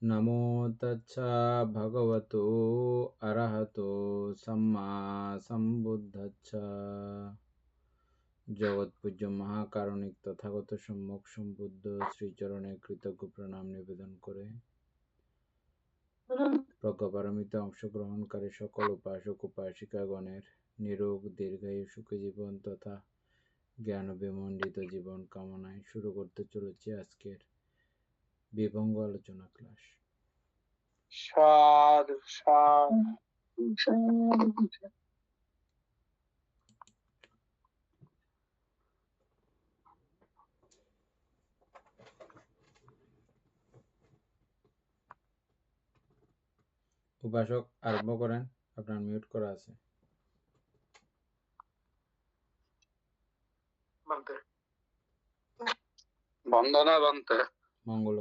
নমো তচ্ছা ভগবতো অরহতো সম্মা সম্বুদ্ধচ্ছা। জগৎপূজ্য মহাকারণিক তথাগত সম্যক সম্বুদ্ধ শ্রীচরণে কৃতজ্ঞ প্রণাম নিবেদন করে প্রজ্ঞাপারমিতে অংশগ্রহণকারী সকল উপাসক উপাসিকাগণের নিরোগ দীর্ঘায়ু সুখী জীবন তথা জ্ঞান বিমণ্ডিত জীবন কামনায় শুরু করতে চলেছি আজকের বিভঙ্গ আলোচনা ক্লাস। সাধু সাধু। উপাসক আরম্ভ করেন, আপনার মিউট করা আছে। বন্দনা বন্তে মঙ্গল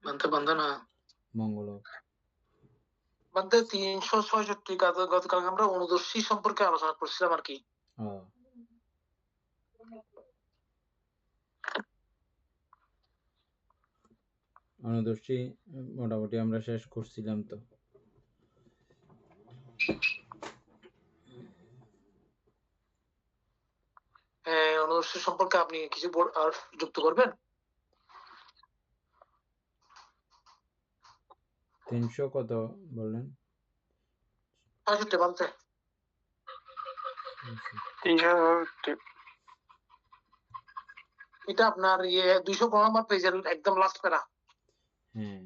বন্তে বন্দনা মঙ্গল বন্তে 366 গতকাল আমরা অনুদর্শী সম্পর্কে আলোচনা করছিলাম আর কি। অনুদর্শী মোটামুটি আমরা শেষ করছিলাম। তো অনুদর্শী সম্পর্কে আপনি কিছু আর যুক্ত করবেন? 300 কত বললেন? 65 বন্তে 365 এটা আপনার 215 নম্বর পেজের একদম লাস্ট প্যারা। হ্যাঁ,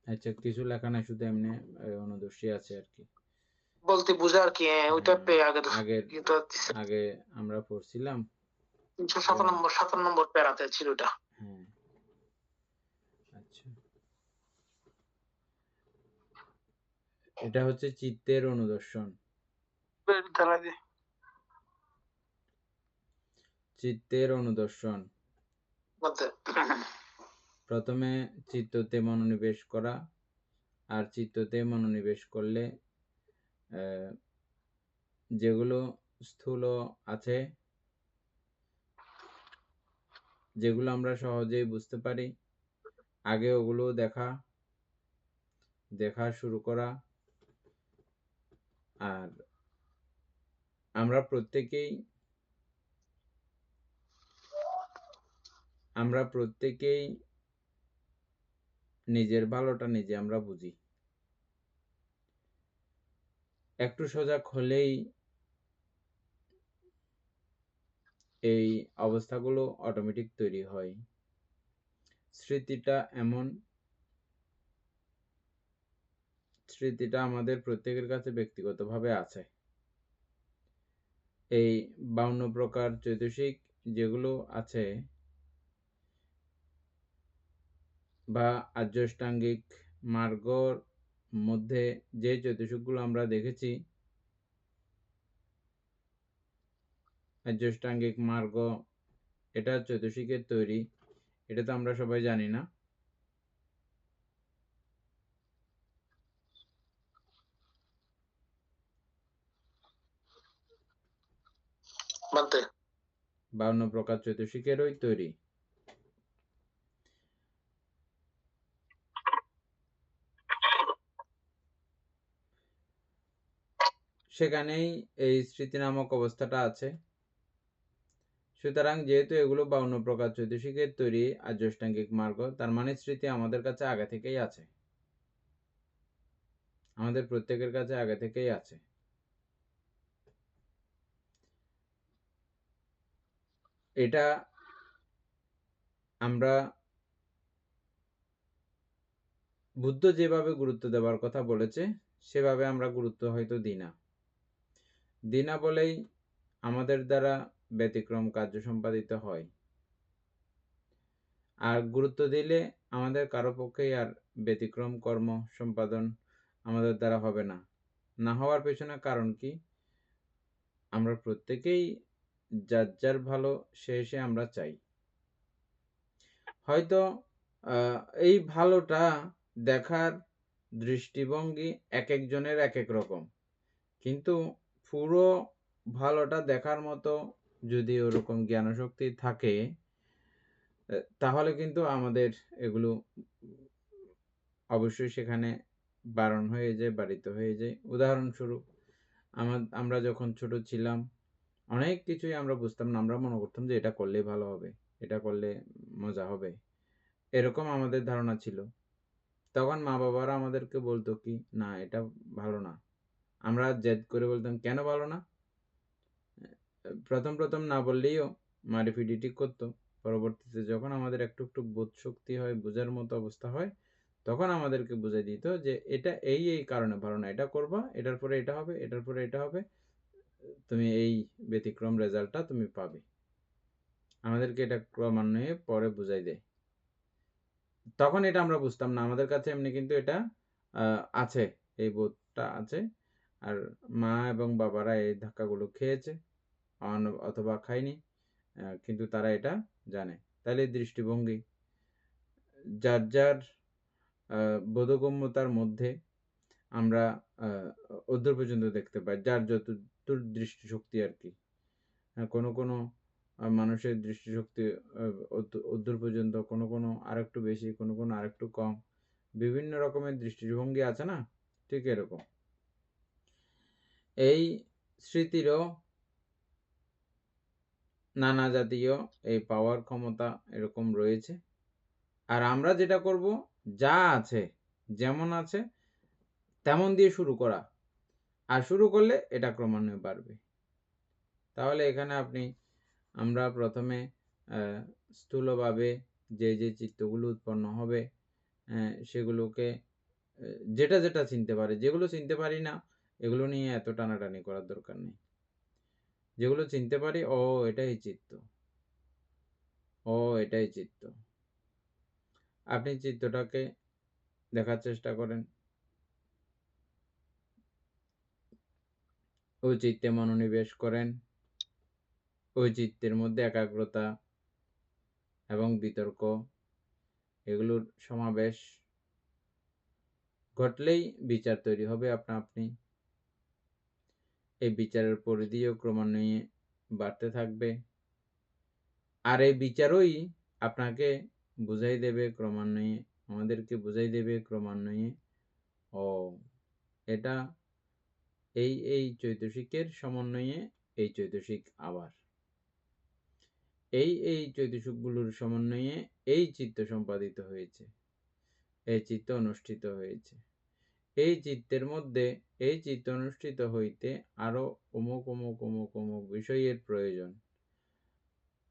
আচ্ছা, কিছু লেখা নাই, শুধু এমনি অনুদর্শী আছে আর কি, বলতে বুঝা আর কি। ওইটা আগে আমরা পড়ছিলাম 357 নম্বর প্যারাতে ছিল এটা। হ্যাঁ, আচ্ছা, এটা হচ্ছে চিত্তের অনুদর্শন। চিত্তের অনুদর্শন প্রথমে চিত্ততে মনোনিবেশ করা, আর চিত্ততে মনোনিবেশ করলে যেগুলো স্থূল আছে, যেগুলো আমরা সহজেই বুঝতে পারি, আগে ওগুলো দেখা শুরু করা। আর আমরা প্রত্যেকেই নিজের ভালোটা নিজে আমরা বুঝি। একটু সজাগ হলেই এই অবস্থাগুলো অটোমেটিক তৈরি হয়। স্মৃতিটা আমাদের প্রত্যেকের কাছে ব্যক্তিগতভাবে আছে। এই 52 প্রকার চৈতসিক যেগুলো আছে বা আর্যাষ্টাঙ্গিক মার্গর মধ্যে যে চৈতসিকগুলো আমরা দেখেছি, আর্যাষ্টাঙ্গিক মার্গ এটা চৈতসিকের তৈরি, এটা তো আমরা সবাই জানি না। বলতে 52 প্রকার চৈতসিকেরই তৈরি। সেখানেই এই স্মৃতি নামক অবস্থাটা আছে। সুতরাং যেহেতু এগুলো 52 প্রকার চৈতসিকের তৈরি আর্যাষ্টাঙ্গিক মার্গ, তার মানে স্মৃতি আমাদের কাছে আগে থেকেই আছে, আমাদের প্রত্যেকের কাছে আগে থেকেই আছে। এটা আমরা বুদ্ধ যেভাবে গুরুত্ব দেওয়ার কথা বলেছে সেভাবে আমরা গুরুত্ব হয়তো দিই না বলেই আমাদের দ্বারা ব্যতিক্রম কার্য সম্পাদিত হয়। আর গুরুত্ব দিলে আমাদের কারো পক্ষেই আর ব্যতিক্রম কর্ম সম্পাদন আমাদের দ্বারা হবে না। না হওয়ার পেছনে কারণ কি? আমরা প্রত্যেকেই যার ভালো সে আমরা চাই। হয়তো এই ভালোটা দেখার দৃষ্টিভঙ্গি এক একজনের এক এক রকম, কিন্তু পুরো ভালোটা দেখার মতো যদি ওরকম জ্ঞানশক্তি থাকে তাহলে কিন্তু আমাদের এগুলো অবশ্যই সেখানে বারণ হয়ে যায়, বারিত হয়ে যায়। উদাহরণস্বরূপ আমরা যখন ছোট ছিলাম অনেক কিছুই আমরা বুঝতাম না। আমরা মনে করতাম যে এটা করলেই ভালো হবে, এটা করলে মজা হবে। এরকম আমাদের ধারণা ছিল। তখন মা-বাবারা আমাদেরকে বলত কি, "না, এটা ভালো না।" আমরা জেদ করে বলতাম, "কেন ভালো না?" ১ম না বললেইও মা রিপিটি ঠিক করত। পরবর্তীতে যখন আমাদের একটু, একটু বোধ শক্তি হয়, বোঝার মতো অবস্থা হয়, তখন আমাদেরকে বুঝাই দিত যে এটা এই কারণে ভালো না। এটা করবা, এটার পরে এটা হবে, এটার পরে এটা হবে। তুমি এই ব্যতিক্রম রেজাল্টটা তুমি পাবে। আমাদেরকে এটা ক্রমান্বয়ে পরে বুঝাই দেয়। তখন এটা আমরা বুঝতাম না। আমাদের কাছে এমনি কিন্তু এটা আছে। এই বোধটা আছে। আর মা এবং বাবারা এই ধাক্কাগুলো খেয়েছে অথবা খায়নি। কিন্তু তারা এটা জানে। তাইলে দৃষ্টিভঙ্গি যার, যার আ বোধগম্যতার মধ্যে আমরা আ অদূর পর্যন্ত দেখতে পাই। যার যতদূর দৃষ্টিশক্তি আরকি। কোনো মানুষের দৃষ্টিশক্তি আ অদূর পর্যন্ত, কোনো আরেকটু বেশি, কোনো আরেকটু কম। বিভিন্ন রকমের দৃষ্টিভঙ্গি আছে না? ঠিক এরকম। এই স্মৃতিরও নানা জাতীয় এই পাওয়ার ক্ষমতা এরকম রয়েছে। আর আমরা যেটা করব, যা আছে, যেমন আছে তেমন দিয়ে শুরু করা। আর শুরু করলে এটা ক্রমান্বয়ে বাড়বে। তাহলে এখানে আমরা ১ম এ আ স্থূলভাবে যে চিত্রগুলো উৎপন্ন হবে সেগুলোকে যেটা চিনতে পারে। যেগুলো চিনতে পারি না, এগুলো নিয়ে এত টানাটানি করার দরকার নেই। যেগুলো চিনতে পারি, এটাই চিত্ত। এটাই চিত্ত। আপনি চিত্তটাকে দেখার চেষ্টা করেন। ওই চিত্তে মনোনিবেশ করেন। ওই চিত্তের মধ্যে একাগ্রতা এবং বিতর্ক এগুলোর সমাবেশ ঘটলেই বিচার তৈরি হবে আপনা-আপনি। এই বিচারের পরিধিও ক্রমান্বয়ে বাড়তে থাকবে। আর এই বিচারই আপনাকে বুঝাই দেবে ক্রমান্বয়ে, আমাদেরকে বুঝাই দেবে ক্রমান্বয়ে, ও এটা এই চৈতসিকের সমন্বয়ে এই চৈতসিক আবার। এই চৈতসিকগুলোর সমন্বয়ে এই চিত্ত সম্পাদিত হয়েছে। এই চিত্ত অনুষ্ঠিত হয়েছে। এই চিত্তের মধ্যে এই চিত্ত অনুষ্ঠিত হইতে আরো অমুক বিষয়ের প্রয়োজন।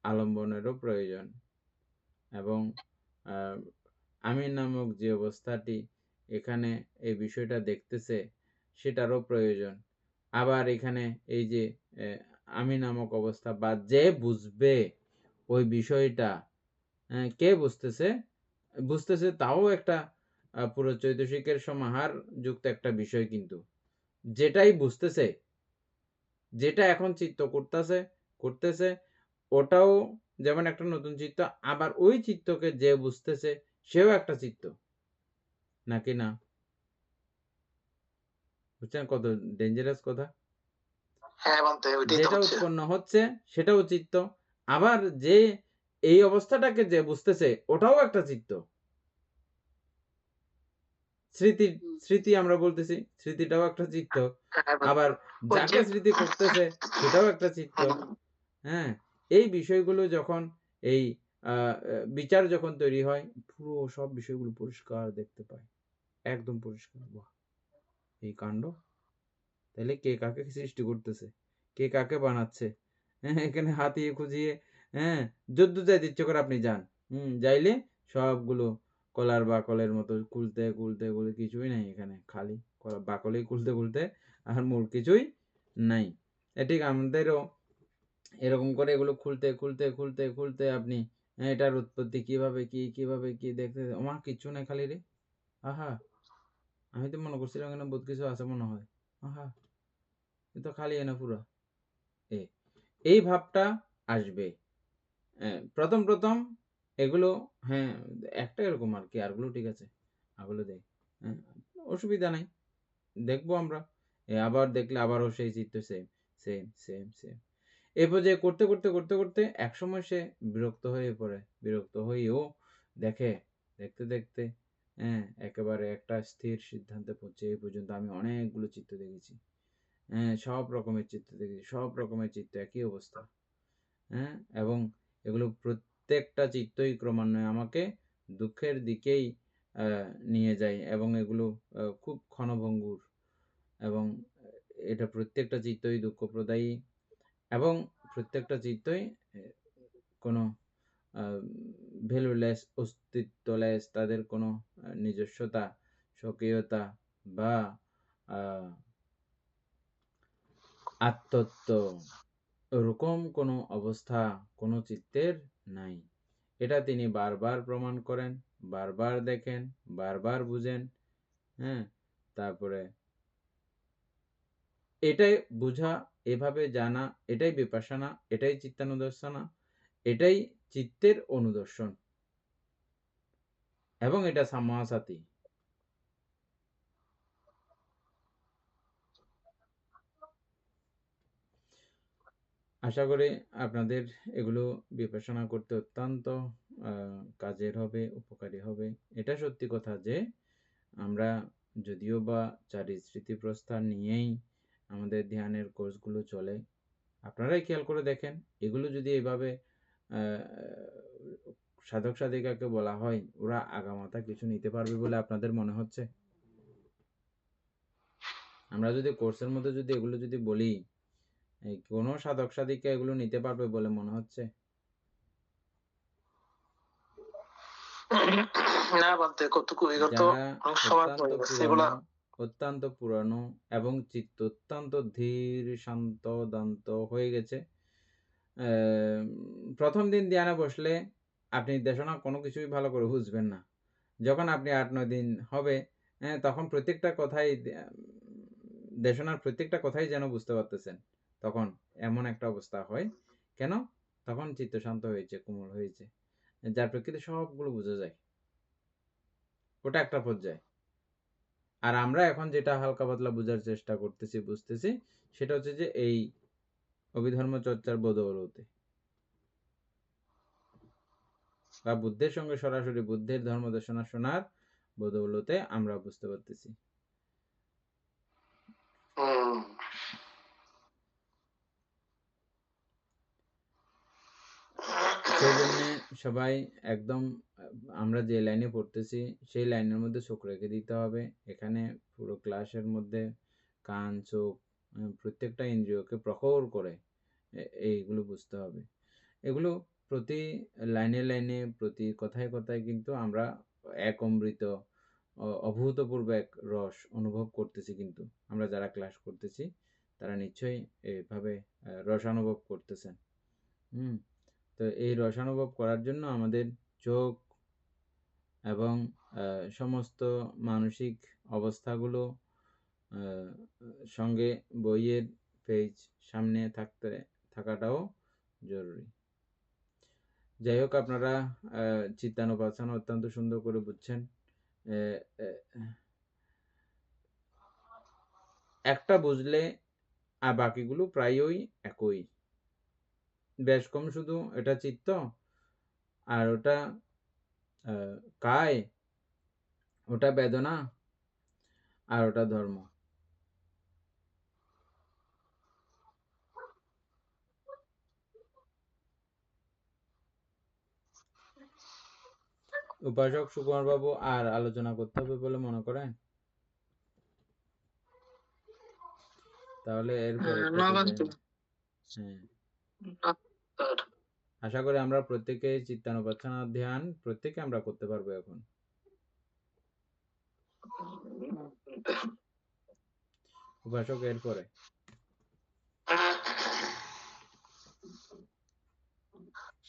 আলম্বনেরও প্রয়োজন। এবং আ আমি নামক যে অবস্থাটি এখানে এই বিষয়টা দেখতেছে সেটারও প্রয়োজন। আবার এখানে এই যে এ আমি নামক অবস্থা বা যে বুঝবে ওই বিষয়টা, কে বুঝতেছে? বুঝতেছে তাও একটা পুরো চৈতসিকের সমাহার যুক্ত একটা বিষয় কিন্তু। যেটাই বুঝতেছে, যেটা এখন চিত্ত করতেছে ওটাও যেমন একটা নতুন চিত্ত, আবার ওই চিত্তকে যে বুঝতেছে সেও একটা চিত্ত। নাকি না? বুঝছেন কত ডেঞ্জারাস কথা? হ্যাঁ, বানতে ওইটাই তো যেটা হচ্ছে। উৎপন্ন হচ্ছে সেটাও চিত্ত। আবার যে এই অবস্থাটাকে যে বুঝতেছে ওটাও একটা চিত্ত। স্মৃতি, হুম। স্মৃতি আমরা বলতেছি, স্মৃতিটাও একটা চিত্ত। হ্যাঁ, বানতে আবার ওই যে যাকে স্মৃতি করতেছে সেটাও একটা চিত্ত। হুম, হ্যাঁ? এই বিষয়গুলো যখন এই আ আ বিচার যখন তৈরি হয়, পুরো সব বিষয়গুলো পরিষ্কার দেখতে পায়। একদম পরিষ্কার। বাহ! এই কাণ্ড! তাইলে কে কাকে সৃষ্টি করতেছে? কে কাকে বানাচ্ছে? হ্যাঁ, এখানে হাতিয়ে খুঁজিয়ে, হ্যাঁ, যদ্দূর যাইতে ইচ্ছে করে আপনি যান। যাইলে সবগুলো কলার বাকলের মতো কুলতে কিছুই নাই এখানে। খালি বাকলেই কুলতে আর মূল কিছুই নাই। ঠিক আমাদেরও এরকম করে এগুলো খুলতে আপনি এটার উৎপত্তি কিভাবে কি দেখতে ওমা কিচ্ছু নাই খালি রে। আহা! আমি তো মনে করছিলাম এখানে বহুত কিছু আছে মনে হয়। আহা! এ তো খালি এনা পুরা। এ এই ভাবটা আসবে। ১ম এগুলো, হ্যাঁ, একটা এরকম আরকি, আরগুলো ঠিক আছে। আগুলো দেই। হ্যাঁ, অসুবিধা নাই। দেখবো আমরা। আবার দেখলে আবারও সেই চিত্র সেম। এই পর্যায়ে করতে করতে করতে করতে একসময় সে বিরক্ত হয়ে পড়ে। বিরক্ত হয়েও দেখে, দেখতে দেখতে একেবারে একটা স্থির সিদ্ধান্তে পৌঁছে। এই পর্যন্ত আমি অনেকগুলো চিত্র দেখেছি। সব রকমের চিত্র দেখেছি। সব রকমের চিত্র একই অবস্থা। এবং এগুলো প্রত্যেকটা চিত্রই ক্রমান্বয়ে আমাকে দুঃখের দিকেই নিয়ে যায় এবং এগুলো খুব ক্ষণভঙ্গুর এবং এটা প্রত্যেকটা চিত্রই দুঃখপ্রদায়ী এবং প্রত্যেকটা চিত্রই কোনো ভ্যালুলেস, অস্তিত্বলেস, তাদের কোনো নিজস্বতা, স্বকীয়তা বা আত্মত্ব ওরকম কোনো অবস্থা কোনো চিত্রের নাই। এটা তিনি বারবার প্রমাণ করেন, বারবার দেখেন, বারবার বুঝেন। তারপরে এটাই বুঝা, এভাবে জানা, এটাই বিপাশানা, এটাই চিত্তানুদর্শনা, এটাই চিত্তের অনুদর্শন এবং এটা সাম্মাসাতি। আশা করি আপনাদের এগুলো বিবেচনা করতে অত্যন্ত কাজের হবে, উপকারী হবে। এটা সত্যি কথা যে আমরা যদিও বা চারি স্মৃতিপ্রস্থান নিয়েই আমাদের ধ্যানের কোর্সগুলো চলে, আপনারাই খেয়াল করে দেখেন এগুলো যদি এভাবে সাধক সাধিকাকে বলা হয় ওরা আগামাথা কিছু নিতে পারবে বলে আপনাদের মনে হচ্ছে? আমরা যদি কোর্সের মধ্যে যদি এগুলো যদি বলি কোনো সাধক সাধিকা এগুলো নিতে পারবে বলে মনে হচ্ছে? না বান্তে কতটুকু এগুলো তো যারা অনেক সময় অত্যন্ত পড়ে গেছে এগুলা। পুরানো, অত্যন্ত পুরানো এবং চিত্ত অত্যন্ত ধীর, শান্ত, দান্ত হয়ে গেছে। প্রথম দিন ধ্যানে বসলে আপনি দেশনা কোনো কিছুই ভালো করে বুঝবেন না। যখন আপনি ৮-৯ দিন হবে, তখন প্রত্যেকটা কথাই দেশনার প্রত্যেকটা কথাই যেন বুঝতে পারতেছেন। তখন এমন একটা অবস্থা হয়। কেন? তখন চিত্ত শান্ত হয়েছে, কোমল হয়েছে। যার প্রেক্ষিতে সবগুলো বোঝা যায়। ওটা একটা পর্যায়। আর আমরা এখন যেটা হালকা পাতলা বোঝার চেষ্টা করতেছি, বুঝতেছি, সেটা হচ্ছে যে এই অভিধর্ম চর্চার বদৌলতে বা বুদ্ধের সঙ্গে সরাসরি বুদ্ধের ধর্মদেশনা শোনার বদৌলতে আমরা বুঝতে পারতেছি। সেই জন্যে সবাই একদম আমরা যে লাইনে পড়তেছি সেই লাইনের মধ্যে চোখ রেখে দিতে হবে। এখানে পুরো ক্লাসের মধ্যে কান, চোখ প্রত্যেকটা ইন্দ্রিয়কে প্রখর করে এইগুলো বুঝতে হবে। এগুলো প্রতি লাইনে লাইনে, প্রতি কথায় কথায় কিন্তু আমরা এক অমৃত, অভূতপূর্ব এক রস অনুভব করতেছি। কিন্তু আমরা যারা ক্লাস করতেছি তারা নিশ্চয়ই এভাবে রসানুভব করতেছেন। তো এই রসানুভব করার জন্য আমাদের চোখ এবং সমস্ত মানসিক অবস্থাগুলো সঙ্গে বইয়ের পেজ সামনে থাকাটাও জরুরি। যাই হোক, আপনারা চিত্তানুপাসনা অত্যন্ত সুন্দর করে বুঝছেন। একটা বুঝলে আর বাকিগুলো প্রায়ই একই। বেশ কম শুধু এটা চিত্ত আর ওটা কায়, ওটা বেদনা আর ওটা ধর্ম। উপাসক সুকুমার বাবু আর আলোচনা করতে হবে বলে মনে করেন? তাহলে এরপরে না বান্তে আশা করি আমরা প্রত্যেকে চিত্তানুপাসনা ধ্যান প্রত্যেকে আমরা করতে পারবো এখন। উপাসক এরপরে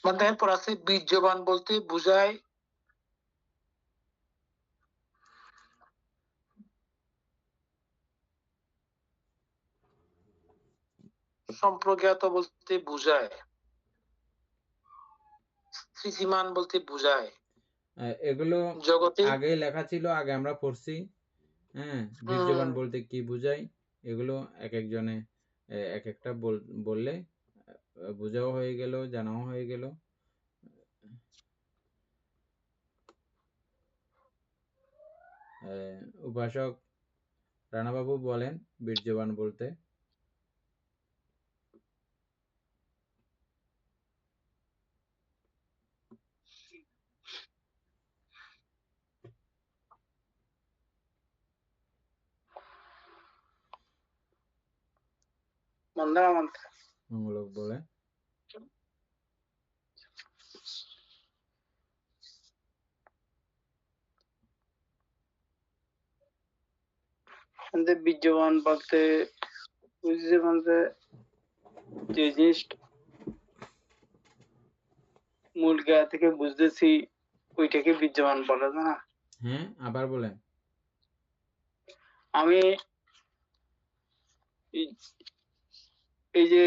মানে এরপর আছে বীর্যবান বলতে বুঝায় সম্প্রজ্ঞাত বলতে বুঝায়, স্থিতিমান বলতে বুঝায়। এগুলো জগতে আগে লেখা ছিল, আগে আমরা পড়ছি। বীর্যবান বলতে কি বুঝায় এগুলো এক একজনে এক একটা বললে বোঝাও হয়ে গেল, জানাও হয়ে গেল। উপাসক রানাবাবু বলেন বীর্যবান বলতে। মঙ্গলক বলে বীর্যবান বলতে বুঝতে বলতে যে জিনিসটা মূল জ্ঞান থেকে বুঝতেছি ওইটাকে বীর্যবান বলে না। হ্যাঁ, আবার বলেন। আমি এই যে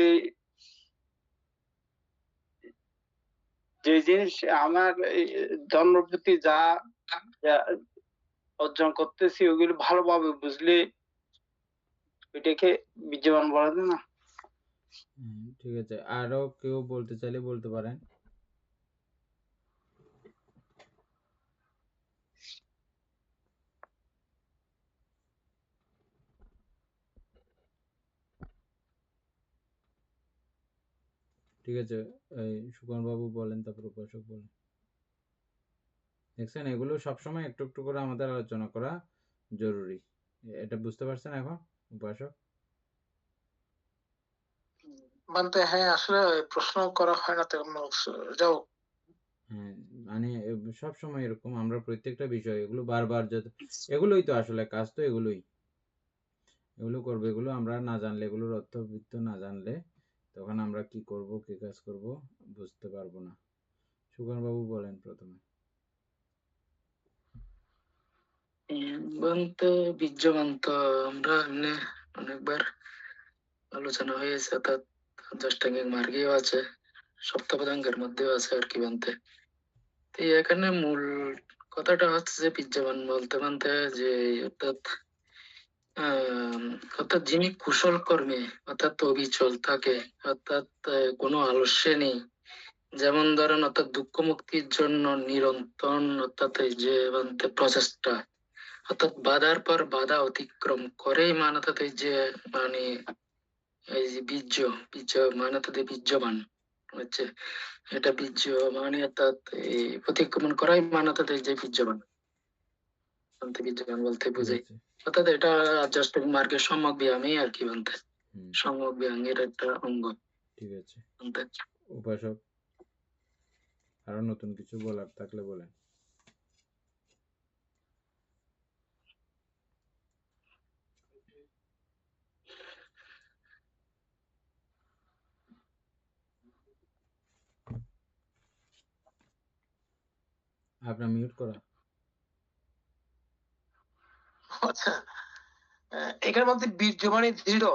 যে জিনিস আমার ধর্মের প্রতি যা অর্জন করতেছি ওগুলো ভালোভাবে বুঝলে ওইটাকে বীর্যবান বলা যায় না। ঠিক আছে, আরো কেউ বলতে চাইলে বলতে পারেন। ঠিক আছে, সুকন বাবু বলেন, তারপর উপাসক বলেন। দেখছেন, এগুলো সবসময় একটু একটু করে আমাদের আলোচনা করা জরুরি। এটা বুঝতে পারছেন এখন উপাসক? মানতে হ্যাঁ, আসলে প্রশ্ন করা হয় না তেমন। যাও। হ্যাঁ, মানে সব সময় এরকম আমরা প্রত্যেকটা বিষয় এগুলো বারবার এগুলোই তো আসলে কাজ, তো এগুলো করবো। এগুলো আমরা না জানলে, এগুলোর অর্থবিত্ত না জানলে তখন আমরা কি করব, কি কাজ করব বুঝতে পারবো না। সুকন বাবু বলেন প্রথমে। বলতে বীর্যবান তো আমরা এমনি অনেকবার আলোচনা হয়েছে, অর্থাৎ দশটাঙ্গিক মার্গেও আছে, সপ্তপদাঙ্গের মধ্যেও আছে আর কি বানতে। তো এখানে মূল কথাটা হচ্ছে যে বীর্যবান বলতে বানতে যে অর্থাৎ আহ অর্থাৎ যিনি কুশল কর্মে অর্থাৎ অবিচল থাকে, অর্থাৎ কোনো আলস্য নেই, যেমন ধরেন অর্থাৎ দুঃখ মুক্তির জন্য নিরন্তর অর্থাৎ এই যে বানতে প্রচেষ্টা, অর্থাৎ বাধার পর বাধা অতিক্রম করেই মানে তাদের যে মানে এই যে বীর্য মানে তাদের বীর্যবান হচ্ছে, এটা বীর্য মানে অর্থাৎ এই অতিক্রমণ করাই মানে তাদের যে বীর্যবান, বীর্যবান বলতে ঠিক বোঝাই। আছে। অর্থাৎ এটা জাস্ট মার্গের সম্যক ব্যায়ামই আর কি বানতে, সম্যক ব্যায়ামের একটা অঙ্গ। ঠিক আছে, বানতে উপাসক আরো নতুন কিছু বলার থাকলে বলেন। আপনার মিউট করা। আচ্ছা, এখানের মধ্যে বীর্য মানে দৃঢ়।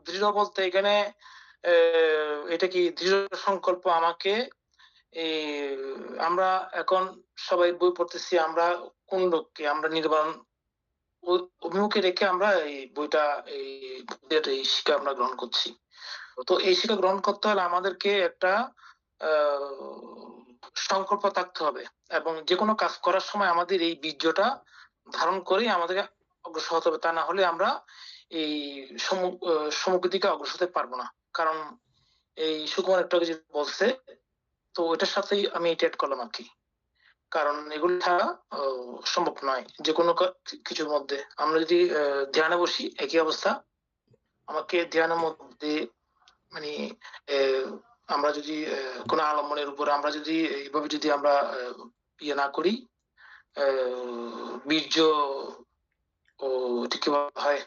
দৃঢ় বলতে এখানে এটা কি দৃঢ় সংকল্প আমাকে আমরা এখন সবাই বই পড়তেছি, আমরা কোন লক্ষ্যে আমরা নির্বাণ অভিমুখে রেখে আমরা এই বইটা এই শিক্ষা আমরা গ্রহণ করছি। তো এই শিক্ষা গ্রহণ করতে হলে আমাদেরকে একটা সংকল্প থাকতে হবে, এবং যে কোনো কাজ করার সময় আমাদের এই বীর্যটা ধারণ করে আমাদেরকে অগ্রসর হতে হবে। তা না হলে আমরা এই সম্মুখের দিকে অগ্রসর হতে পারবো না। কারণ এই সুকুমার একটু আগে যে বলছে, তো ওইটার সাথেই আমি এটা অ্যাড করলাম আর কি। কারণ এগুলো ছাড়া সম্ভব নয়। যে কোনো কিছুর মধ্যে আমরা যদি ধ্যানে বসি একই অবস্থা, আমাকে ধ্যানের মধ্যে মানে আমরা যদি কোনো আলম্বনের উপর আমরা যদি এইভাবে যদি আমরা ইয়ে না করি, বীর্য ও ঠিক কি বলা হয়,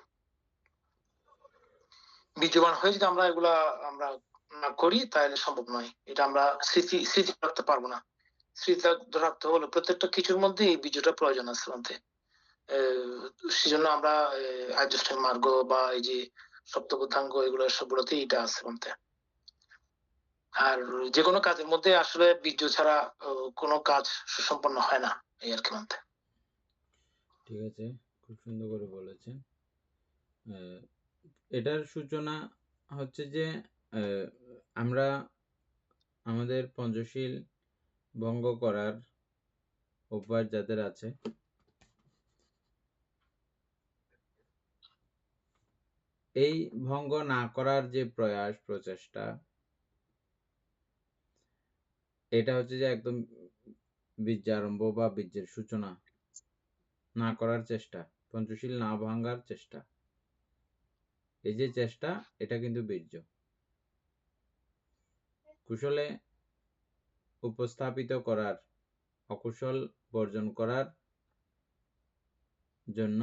বীর্যবান হয়ে যদি আমরা এগুলা আমরা না করি তাহলে সম্ভব নয়। এটা আমরা স্মৃতি রাখতে পারবো না। স্মৃতি রাখতে হলে প্রত্যেকটা কিছুর মধ্যে এই বীর্যটা প্রয়োজন আছে মধ্যে। সেজন্য আমরা আর্যষ্টাঙ্গ মার্গ বা এই যে সপ্তপথাঙ্গ এগুলো সবগুলোতে এটা আছে মধ্যে। আর যে কোনো কাজের মধ্যে আসলে বীর্য ছাড়া কোনো কাজ সুসম্পন্ন হয় না, এই আর কি মধ্যে। ঠিক আছে, খুব সুন্দর করে বলেছেন। এটার সূচনা হচ্ছে যে আমরা আমাদের পঞ্চশীল ভঙ্গ করার অভ্যাস যাদের আছে, এই ভঙ্গ না করার যে প্রয়াস প্রচেষ্টা, এটা হচ্ছে যে একদম বীর্যারম্ভ বা বীর্যের সূচনা না করার চেষ্টা, পঞ্চশীল না ভাঙ্গার চেষ্টা। এই যে চেষ্টা, এটা কিন্তু বীর্য। কুশলে উপস্থাপিত করার, অকুশল বর্জন করার জন্য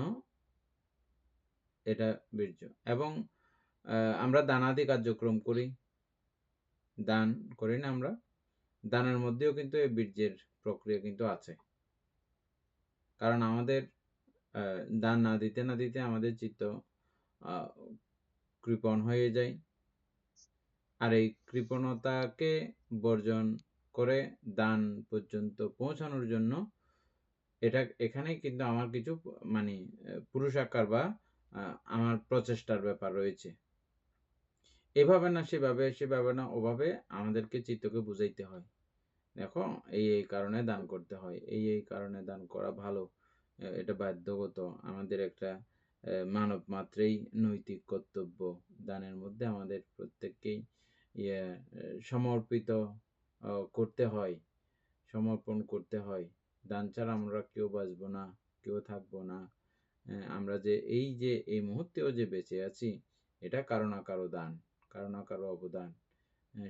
এটা বীর্য। এবং আমরা দানাদি কার্যক্রম করি, দান করি না আমরা, দানের মধ্যেও কিন্তু এই বীর্যের প্রক্রিয়া কিন্তু আছে। কারণ আমাদের দান না দিতে না দিতে আমাদের চিত্ত কৃপণ হয়ে যায়। আর এই কৃপণতাকে বর্জন করে দান পর্যন্ত পৌঁছানোর জন্য এখানে কিন্তু আমার কিছু মানে পুরুষাকার বা আমার প্রচেষ্টার ব্যাপার রয়েছে। এভাবে না সেভাবে না ওভাবে আমাদেরকে চিত্তকে বুঝাইতে হয়, দেখো এই কারণে দান করতে হয়, এই কারণে দান করা ভালো, এটা বাধ্যগত, আমাদের একটা মানব মাত্রেই নৈতিক কর্তব্য। দানের মধ্যে আমাদের প্রত্যেককেই সমর্পিত করতে হয়, সমর্পণ করতে হয়। দান ছাড়া আমরা কেউ বাঁচবো না, কেউ থাকবো না। আমরা যে এই মুহূর্তেও যে বেঁচে আছি, এটা কারো না কারো দান, কারো না কারো অবদান।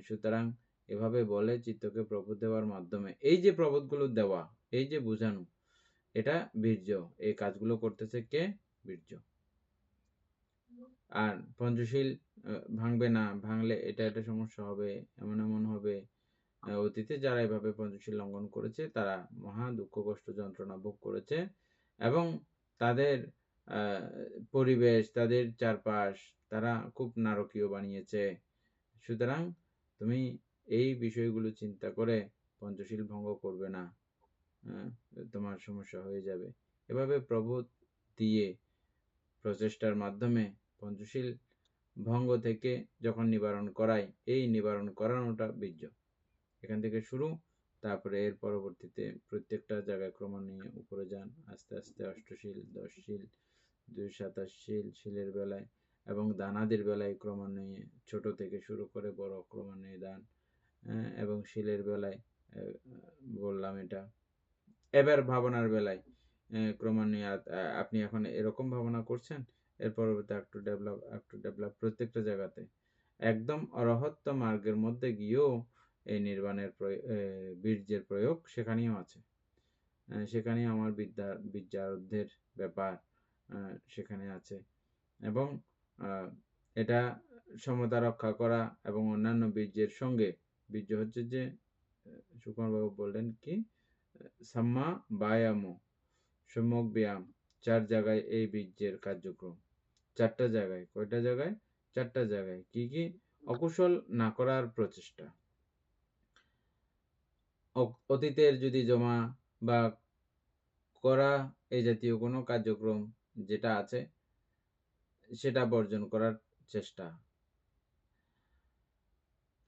সুতরাং এভাবে বলে চিত্তকে প্রবোধ দেওয়ার মাধ্যমে এই যে প্রবোধগুলো দেওয়া, এই যে বোঝানো, এটা বীর্য। এই কাজগুলো করতেছে কে? বীর্য। আর পঞ্চশীল ভাঙবে না, ভাঙলে এটা সমস্যা হবে, এমন হবে। অতীতে যারা এভাবে পঞ্চশীল লঙ্ঘন করেছে তারা মহা দুঃখ কষ্ট যন্ত্রণা ভোগ করেছে, এবং তাদের পরিবেশ, তাদের চারপাশ তারা খুব নারকীয় বানিয়েছে। সুতরাং তুমি এই বিষয়গুলো চিন্তা করে পঞ্চশীল ভঙ্গ করবে না, তোমার সমস্যা হয়ে যাবে। এভাবে প্রবোধ দিয়ে প্রচেষ্টার মাধ্যমে পঞ্চশীল ভঙ্গ থেকে যখন নিবারণ করাই, এই নিবারণ করানোটা বীর্য। এখান থেকে শুরু, তারপরে এর পরবর্তীতে প্রত্যেকটা জায়গায় ক্রমান্বয়ে উপরে যান, আস্তে আস্তে অষ্টশীল, 10 শীল, 227 শীল, শীলের বেলায় এবং দানাদির বেলায় ক্রমান্বয়ে ছোট থেকে শুরু করে বড় ক্রমান্বয়ে দান, এবং শীলের বেলায় বললাম এটা। এবার ভাবনার বেলায় ক্রমান্বয়ে আপনি এখন এরকম ভাবনা করছেন, এর পরবর্তী একটু ডেভেলপ প্রত্যেকটা জায়গাতে একদম অরহত্য মার্গের মধ্যে গিয়েও এই নির্বাণের বীর্যের প্রয়োগ সেখানেও আছে। সেখানে আমার বিদ্যারুদ্ধের ব্যাপার সেখানে আছে। এবং এটা সমতা রক্ষা করা এবং অন্যান্য বীর্যের সঙ্গে, বীর্য হচ্ছে যে সুকুমারবাবু বললেন কি, সাম্মা ব্যায়াম, সম্যক ব্যায়াম, 4 জায়গায় এই বীর্যের কার্যক্রম। 4টা জায়গায়, কয়টা জায়গায়? 4টা জায়গায়। কি কি? অকুশল না করার প্রচেষ্টা, অতীতের যদি জমা বা করা এই জাতীয় কোনো কার্যক্রম যেটা আছে সেটা বর্জন করার চেষ্টা।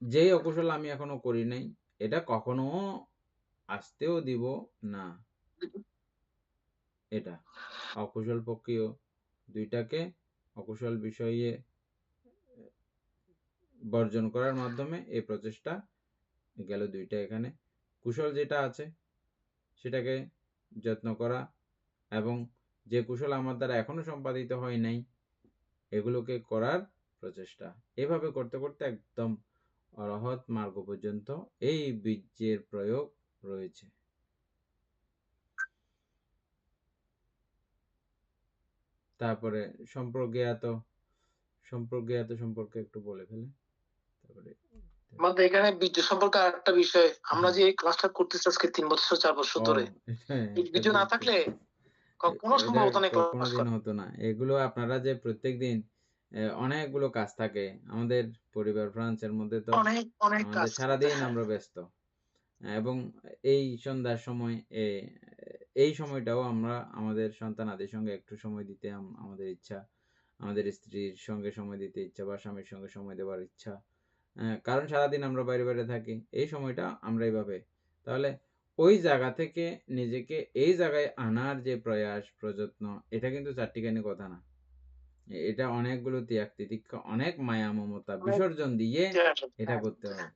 যেই অকুশল আমি এখনো করি নাই, এটা কখনো আসতেও দিব না। এটা অকুশল পক্ষীয় দুইটাকে অকুশল বিষয়ে বর্জন করার মাধ্যমে এই প্রচেষ্টা গেল দুইটা। এখানে কুশল যেটা আছে সেটাকে যত্ন করা, এবং যে কুশল আমার দ্বারা এখনো সম্পাদিত হয় নাই এগুলোকে করার প্রচেষ্টা। এভাবে করতে করতে একদম অরহৎ মার্গ পর্যন্ত এই বীর্যের প্রয়োগ রয়েছে। তারপরে সম্প্রজ্ঞাত সম্পর্কে একটু বলে ফেলে, তারপরে আমাদের এখানে বীর্য সম্পর্কে আরেকটা বিষয়, আমরা যে এই ক্লাসটা করতেছি আজকে 3 বছর 4 বছর ধরে, এই বীর্য না থাকলে কোনো সম্ভবত নেই ক্লাস কোনোদিন হতো না। এগুলো আপনারা যে প্রত্যেকদিন অনেকগুলো কাজ থাকে আমাদের পরিবার ফ্রান্সের মধ্যে, তো অনেক কাজ আমাদের সারাদিন আমরা ব্যস্ত, এবং এই সন্ধ্যার সময় এই সময়টাও আমরা আমাদের সন্তানাদের সঙ্গে একটু সময় দিতে আমাদের ইচ্ছা, আমাদের স্ত্রীর সঙ্গে সময় দিতে ইচ্ছা বা স্বামীর সঙ্গে সময় দেওয়ার ইচ্ছা, কারণ সারাদিন আমরা বাইরে বাইরে থাকি, এই সময়টা আমরা এইভাবে, তাহলে ওই জায়গা থেকে নিজেকে এই জায়গায় আনার যে প্রয়াস প্রযত্ন, এটা কিন্তু চাট্টিখানি কথা না। এটা অনেকগুলো ত্যাগ তিতিক্ষা, অনেক মায়া মমতা অনেক বিসর্জন দিয়ে ত্যাগ, এটা করতে হয়।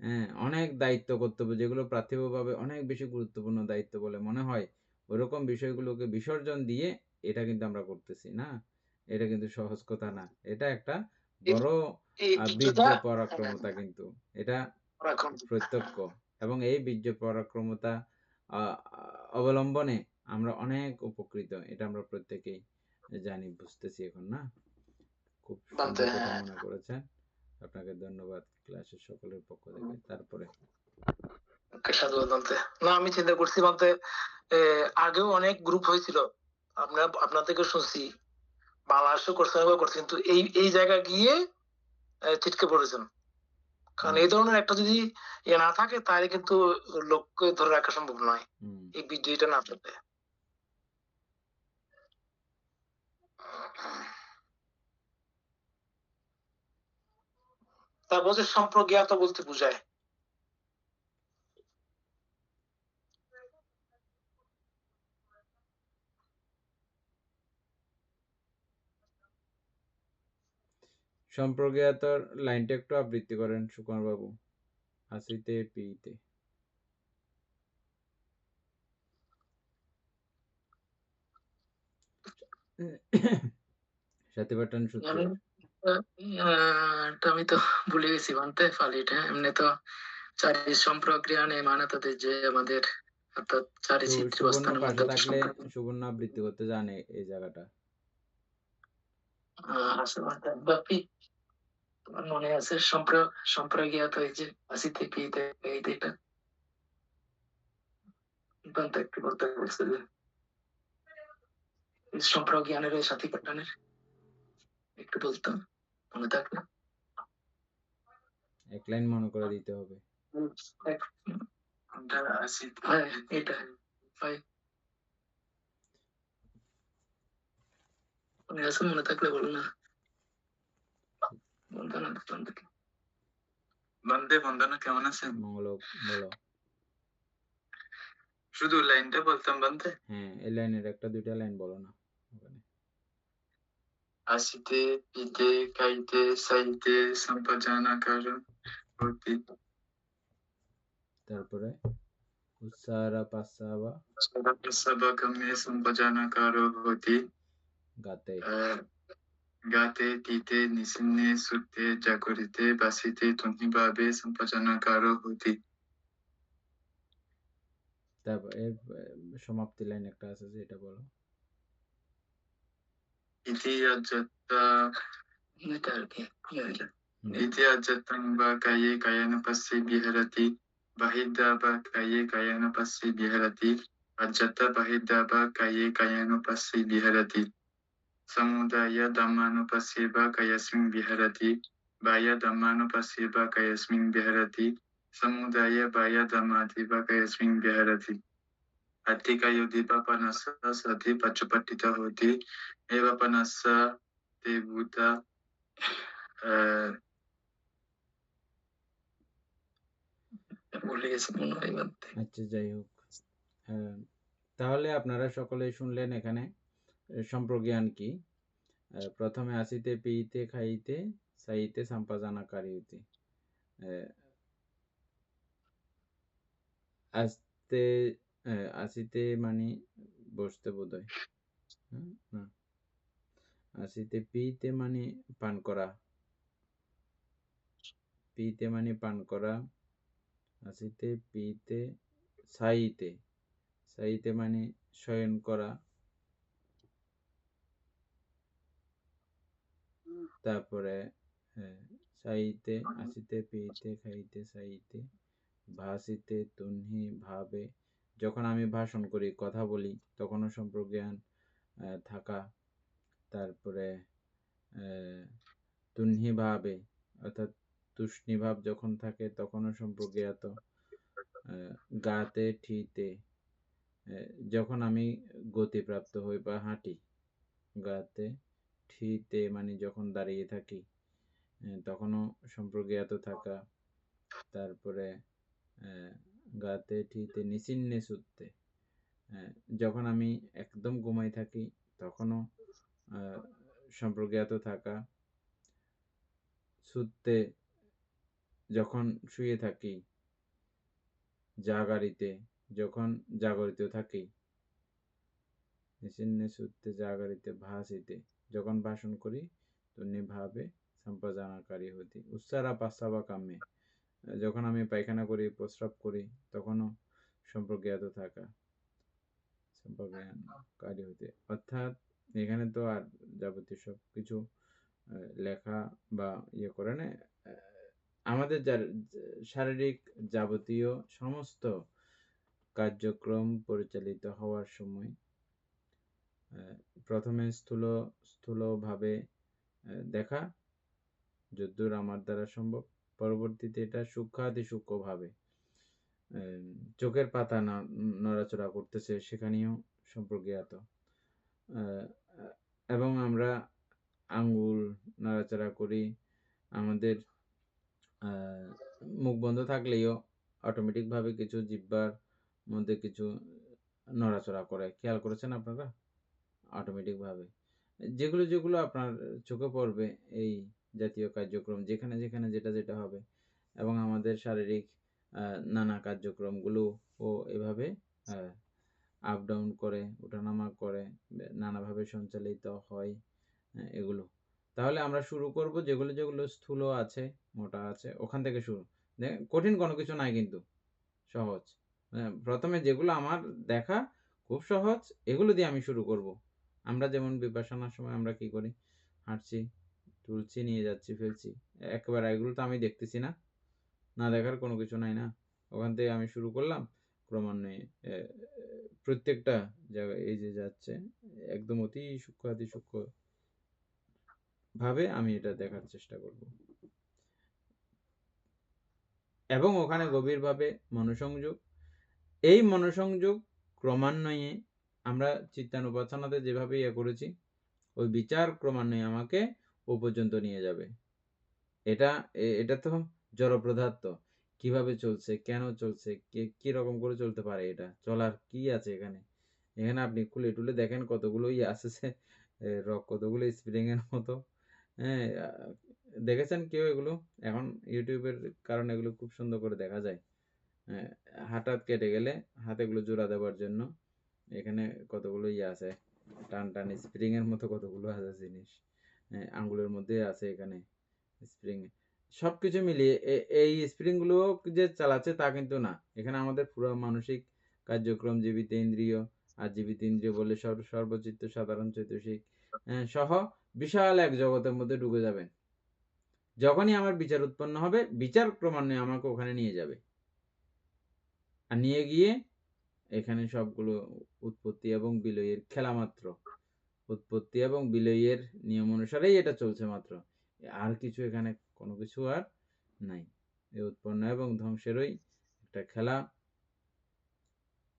হ্যাঁ, অনেক দায়িত্ব কর্তব্য যেগুলো পার্থিবভাবে অনেক বেশি গুরুত্বপূর্ণ দায়িত্ব বলে মনে হয়, ওরকম বিষয়গুলোকে বিসর্জন দিয়ে এটা কিন্তু আমরা করতেছি না। এটা কিন্তু সহজ কথা না। এটা একটা এই বড় এই বীর্য বীর্যটা পরাক্রমতা কিন্তু। এটা এখন প্রত্যক্ষ, এবং এই বীর্য পরাক্রমতা আ অবলম্বনে আমরা অনেক উপকৃত। এটা আমরা প্রত্যেকেই জানি, বুঝতেছি এখন না? খুব বানতে, সুন্দর কথা হ্যাঁ। মনে করেছেন। আপনাকে ধন্যবাদ ক্লাসের সকলের পক্ষ থেকে। তারপরে ওকে, সাধুবাদ বানতে। না, আমি চিন্তা করছি বানতে, আগেও অনেক গ্রুপ হয়েছিল, আপনার থেকে শুনছি, বাংলাদেশও করছেন বা করছেন, কিন্তু এই জায়গায় গিয়ে ছিটকে পড়েছেন। কারণ এই ধরনের একটা যদি না থাকে, তাহলে কিন্তু লোককে ধরে রাখা সম্ভব নয়, এই বিজয়টা না থাকলে। তারপর যে সম্প্রজ্ঞাত বলতে বোঝায়, সম্প্রজ্ঞাতর লাইনটা একটু আবৃত্তি করেন সুকুমার বাবু। আসিতে পিইতে। সাথে পাঠান সূত্র। এটা আমি তো ভুলে গেছি বানতে ফালিটা। এমনি তো চারি সম্প্রক্রিয়ানে মানে তাদের যে আমাদের, অর্থাৎ চারি চিত্রী সুবর্ণ বস্তানের পাশে মধ্যে থাকলে সুবর্ণ আবৃত্তি করতে জানে এই জায়গাটা। আছে বানতে ব্যাপী। তোমার মনে আছে সম্প্রজ্ঞাত এই যে আসিতে পিতে এইতে, এটা বানতে একটু বলতে বলছে যে এই সম্প্রজ্ঞানের ওই সাথী পাঠানের একটু বলতাম, মনে থাকলে। এক লাইন মনে করে দিতে হবে। হ্যাঁ, এটা হয়। মনে আছে, মনে থাকলে বলো না। বন্দনা বন্দে বন্দনা কেমন আছেন? মঙ্গল বলো। শুধু লাইনটা বলতাম বন্দে। হ্যাঁ, এই লাইনের একটা দুইটা লাইন বলো না ওখানে। আসিতে পিতে খাইতে সাইতে সম্পজানাকার হতি। তারপরে উচ্চারা পাসাবা সবকমে সম্পজানাকার হতি। গাতে। গাতে তীতে নিসিন্নে সুতে জাগরিতে বাসিতে তুহিভাবে সম্পজানাকার হতি। তারপর এর সমাপ্তি লাইন একটা আছে যে এটা বলো। ইতি অযত্তা, এটা আর কি ইতি অযত্তং বা কায়ে কায়ানুপস্সে বিহরতি, বাহিদ্যা বা কায়ে কায়ানুপস্সে বিহরতি, অযত্তা বাহিদ্যা বা কায়ে কায়ানুপস্সে বিহরতি, সমুদায় ধম্মানুপস্সে বা কায়স্মিন বিহরতি, বাহ্য ধম্মানুপস্সে বা কায়স্মিন বিহরতি, সমুদায় বাহ্য ধম্মাদি বা কায়স্মিন বিহরতি। Attika Panassa Sati Pachapatita Hoti Eva Panassa Te Buddha আচ্ছা, যাই হোক, তাহলে আপনারা সকলে শুনলেন এখানে সম্প্রজ্ঞান কি। প্রথমে আসিতে পিইতে খাইতে সাইতে সম্পাজানাকারীতে। আসতে আসিতে মানে বসতে বোধহয়। না, আসিতে পিইতে মানে পান করা, পিইতে মানে পান করা, আসিতে পিইতে সাইতে, সাইতে মানে শয়ন করা, তারপরে সাইতে আসিতে পিইতে খাইতে সাইতে ভাসিতে তুনহি ভাবে, যখন আমি ভাষণ করি কথা বলি তখনও সম্প্রজ্ঞান থাকা। তারপরে তুনহি ভাবে অর্থাৎ তুষ্ণি ভাব যখন থাকে তখনও সম্প্রজ্ঞাত। গাতে ঠিতে, যখন আমি গতিপ্রাপ্ত হই বা হাঁটি। গাতে ঠিতে মানে যখন দাঁড়িয়ে থাকি। তখনও সম্প্রজ্ঞাত থাকা, তারপরে গাতে ঠিতে নিচিন্নে সুত্তে, যখন আমি একদম ঘুমাই থাকি তখনও সম্প্রজ্ঞাত থাকা, সুত্তে যখন শুয়ে থাকি, জাগারিতে যখন জাগরিত থাকি, নিচিন্নে সুত্তে জাগরিতে ভাসিতে যখন ভাষণ করি তো নিভাবে সম্পাদনাকারী হতে, উচ্চারা পাশ্চাবা কাম্যে যখন আমি পায়খানা করি, প্রস্রাব করি তখনও সম্প্রজ্ঞাত থাকা, সম্প্রজ্ঞানকারী হতে। অর্থাৎ এখানে তো আর যাবতীয় সব কিছু লেখা বা ইয়ে করে না, আমাদের শারীরিক যাবতীয় সমস্ত কার্যক্রম পরিচালিত হওয়ার সময় প্রথমে স্থূলভাবে দেখা, যদ্দূর আমার দ্বারা সম্ভব, পরবর্তীতে এটা সূক্ষ্মাতি সূক্ষ্মভাবে চোখের পাতা নড়াচড়া করতেছে, সেখানেও সম্প্রজ্ঞাত, এবং আমরা আঙ্গুল নাড়াচাড়া করি, আমাদের মুখ বন্ধ থাকলেও অটোমেটিকভাবে কিছু জিহ্বার মধ্যে কিছু নড়াচড়া করে, খেয়াল করেছেন আপনারা? অটোমেটিকভাবে যেগুলো যেগুলো আপনার চোখে পড়বে এই জাতীয় কার্যক্রম, যেখানে যেখানে যেটা যেটা হবে, এবং আমাদের শারীরিক নানা কার্যক্রমগুলো ও এভাবে আপ ডাউন করে, ওঠানামা করে, নানাভাবে সঞ্চালিত হয় এগুলো। তাহলে আমরা শুরু করব যেগুলো যেগুলো স্থূল আছে, মোটা আছে, ওখান থেকে শুরু। কঠিন কোনো কিছু নাই, কিন্তু সহজ। প্রথমে যেগুলো আমার দেখা খুব সহজ, এগুলো দিয়ে আমি শুরু করব। আমরা যেমন বিপাশনার সময় আমরা কি করি, হাঁটছি, তুলছি, নিয়ে যাচ্ছি, ফেলছি, একেবারে এগুলো তো আমি দেখতেছি না, না দেখার কোনো কিছু নাই না। ওখান থেকে আমি শুরু করলাম, ক্রমান্বয়ে প্রত্যেকটা জায়গায় এই যে যাচ্ছে একদম অতি সূক্ষ্ম অতি সূক্ষ্ম ভাবে আমি এটা দেখার চেষ্টা করব, এবং ওখানে গভীরভাবে মনোসংযোগ। এই মনোসংযোগ ক্রমান্বয়ে আমরা চিত্তানুপাসনাতে যেভাবে ইয়ে করেছি, ওই বিচার ক্রমান্বয়ে আমাকে ও পর্যন্ত নিয়ে যাবে। এটা তো জড় পদার্থ, কিভাবে চলছে, কেন চলছে, কি রকম করে চলতে পারে, এটা চলার কি আছে এখানে। এখানে আপনি খুলে টুলে দেখেন কতগুলো আসছে কতগুলো স্প্রিং এর মতো, হ্যাঁ, দেখেছেন কেউ এগুলো? এখন ইউটিউবের কারণে এগুলো খুব সুন্দর করে দেখা যায়। হাত কেটে গেলে হাতেগুলো জোড়া দেওয়ার জন্য এখানে কতগুলো আছে, টান টান স্প্রিং এর মতো কতগুলো আছে জিনিস, আঙ্গুলের মধ্যে আছে এখানে স্প্রিং। সবকিছু মিলিয়ে এই স্প্রিং গুলো যে চালাচ্ছে তা কিন্তু না, এখানে আমাদের পুরো মানসিক কার্যক্রম, জীবিত ইন্দ্রিয়, আর জীবিত ইন্দ্রিয় বলে সর্বচিত্ত সাধারণ চৈতসিক সহ বিশাল এক জগতের মধ্যে ঢুকে যাবেন। যখনই আমার বিচার উৎপন্ন হবে, বিচার ক্রমান্বয়ে আমাকে ওখানে নিয়ে যাবে, আর নিয়ে গিয়ে এখানে সবগুলো উৎপত্তি এবং বিলয়ের খেলা মাত্র, উৎপত্তি এবং বিলয়ের নিয়ম অনুসারেই এটা চলছে মাত্র, আর কিছু এখানে কোনো কিছু আর নাই। এই উৎপন্ন এবং ধ্বংসেরই একটা খেলা,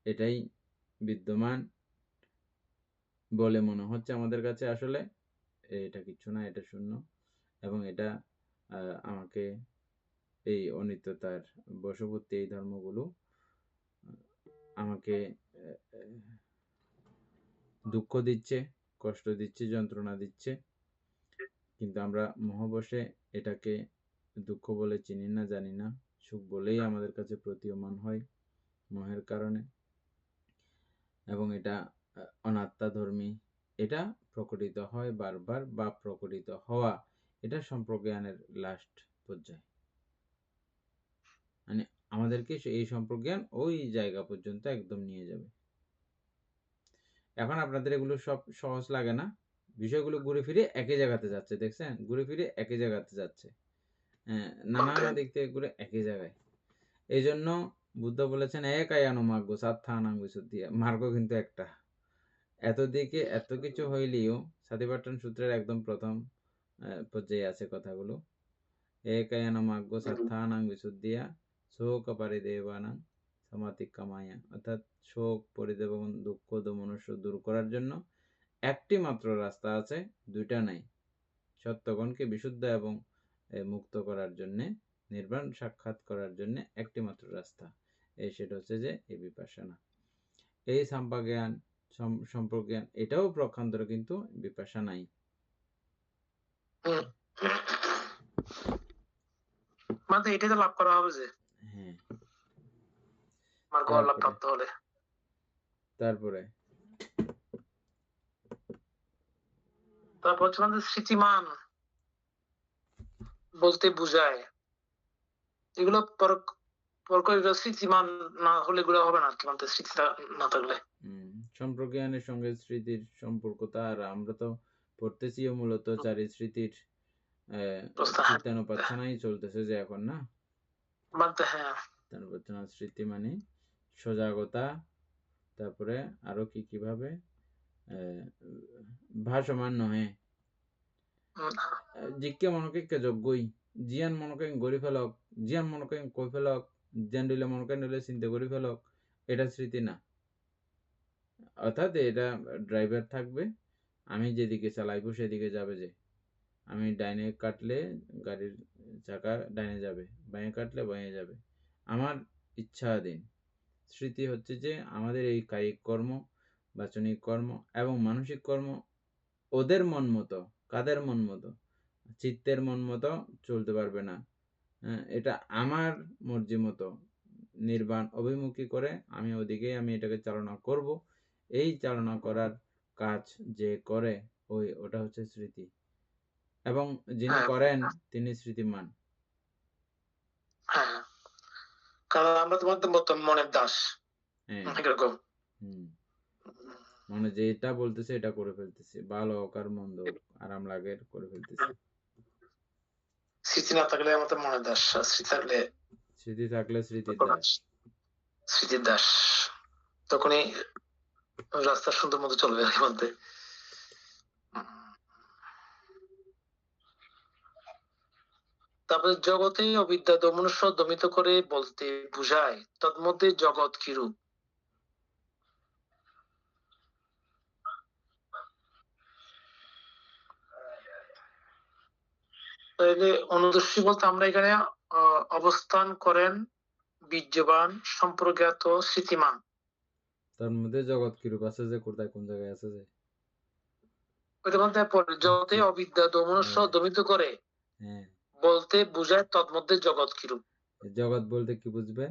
এটাই বিদ্যমান বলে মনে হচ্ছে আমাদের কাছে। আসলে এটা কিছু না, এটা শূন্য, এবং এটা আমাকে এই অনিত্যতার বশবর্তী এই ধর্মগুলো আমাকে দুঃখ দিচ্ছে, কষ্ট দিচ্ছে, যন্ত্রণা দিচ্ছে, কিন্তু আমরা মোহবশে এটাকে দুঃখ বলে চিনি না, জানি না, সুখ বলেই আমাদের কাছে প্রতীয়মান হয় মোহের কারণে, এবং এটা অনাত্মাধর্মী। এটা প্রকটিত হয় বারবার, বা প্রকটিত হওয়া, এটা সম্প্রজ্ঞানের লাস্ট পর্যায়ে, মানে আমাদেরকে এই সম্প্রজ্ঞান ওই জায়গা পর্যন্ত একদম নিয়ে যাবে। এখন আপনাদের এগুলো সব সহজ লাগে না, বিষয়গুলো ঘুরে ফিরে একই জায়গাতে যাচ্ছে, দেখছেন? ঘুরে ফিরে একই জায়গাতে যাচ্ছে, নানা দিক থেকে ঘুরে একই জায়গায়। এই জন্য বুদ্ধ বলেছেন একায়ানো মার্গ সাত্থানাং বিশুদ্ধিয়া, মার্গ কিন্তু একটা। এত দিকে এত কিছু হইলেও সাতিপাট্টন সূত্রের একদম প্রথম পর্যায়ে আছে কথাগুলো, একায়ানো মার্গ সাত্থানাং বিশুদ্ধিয়া শোক পরিদেবানাং সমাতিক্কামায়া, অর্থাৎ শোক, পরিদেব এবং দুঃখ দমনস্য দূর করার জন্য একটি মাত্র রাস্তা আছে, দুইটা নাই। সত্যগণকে বিশুদ্ধ এবং মুক্ত করার জন্যে, নির্বাণ সাক্ষাৎ করার জন্য একটি মাত্র রাস্তা, সেটা হচ্ছে যে এই বিপাশনা। এই সাম্পাজ্ঞান, সম্পর্কজ্ঞান, এটাও প্রক্ষান্তর, কিন্তু বিপাশনাই। মানে এটাই তো লাভ করা হবে যে হ্যাঁ, মার্গ লাভ প্রাপ্ত হলে। তারপরে তারপর হচ্ছে মানে স্মৃতিমান বলতে বুঝায়, এগুলো স্মৃতিমান না হলে এগুলো হবে না, কি বলতে স্মৃতি না থাকলে। সম্প্রজ্ঞানের সঙ্গে স্মৃতির সম্পর্কতা, আর আমরা তো পড়তেছি মূলত চারি স্মৃতির চিত্তানুপাচ্ছনাই চলতেছে যে এখন, না? হ্যাঁ, স্মৃতি মানে সজাগতা, তারপরে আরো কি কিভাবে ভাসমান নহে, জিজ্ঞে মনকে যোগ্যই, জিয়ান মনকে গড়ি ফেলক, জিয়ান মনকে কই ফেলক, জিয়ান দিলে মনকে নিলে চিন্তা করি ফেলক, এটা স্মৃতি না। অর্থাৎ এটা ড্রাইভার থাকবে, আমি যেদিকে চালাইবো সেদিকে যাবে, যে আমি ডাইনে কাটলে গাড়ির চাকা ডাইনে যাবে, বাঁয়ে কাটলে বাঁয়ে যাবে, আমার ইচ্ছাধীন। স্মৃতি হচ্ছে যে আমাদের এই কায়িক কর্ম, বাচনিক কর্ম এবং মানসিক কর্ম ওদের মন মতো, কাদের মন মতো, চিত্তের মন মতো চলতে পারবে না। এটা আমার মর্জি মতো নির্বাণ অভিমুখী করে আমি ওদিকেই আমি এটাকে চালনা করব। এই চালনা করার কাজ যে করে ওটা হচ্ছে স্মৃতি, এবং যিনি করেন তিনি স্মৃতিমান। হ্যাঁ, কারণ আমরা তোমাদের মনের দাস। এরকম মানে যেটা বলতেছে এটা করে ফেলতেছি, ভালো হোক আর মন্দ হোক, আরাম লাগে করে ফেলতেছি। স্মৃতি না থাকলে আমাদের মনের দাস, স্মৃতি থাকলে স্মৃতির দাস, স্মৃতির দাস, তখনই রাস্তা সুন্দর মতো চলবে আর কি বলতে। তারপরে জগতে অবিদ্যা মনুষ্য দমিত করে বলতে বুঝায়, তন্মধ্যে জগৎ কিরূপ। তাহলে অনুদর্শী বলতে আমরা এখানে অবস্থান করেন বীর্যবান, সম্প্রজ্ঞাত, স্মৃতিমান। তার মধ্যে জগৎ কিরূপ আছে, যে কোথায় কোন জায়গায় আছে, যে ওইটা বলতে জগতে অবিদ্যা মনুষ্য দমিত করে বলতে বুঝায়, তন্মধ্যে জগৎ কিরূপ। জগৎ বলতে কি বুঝবে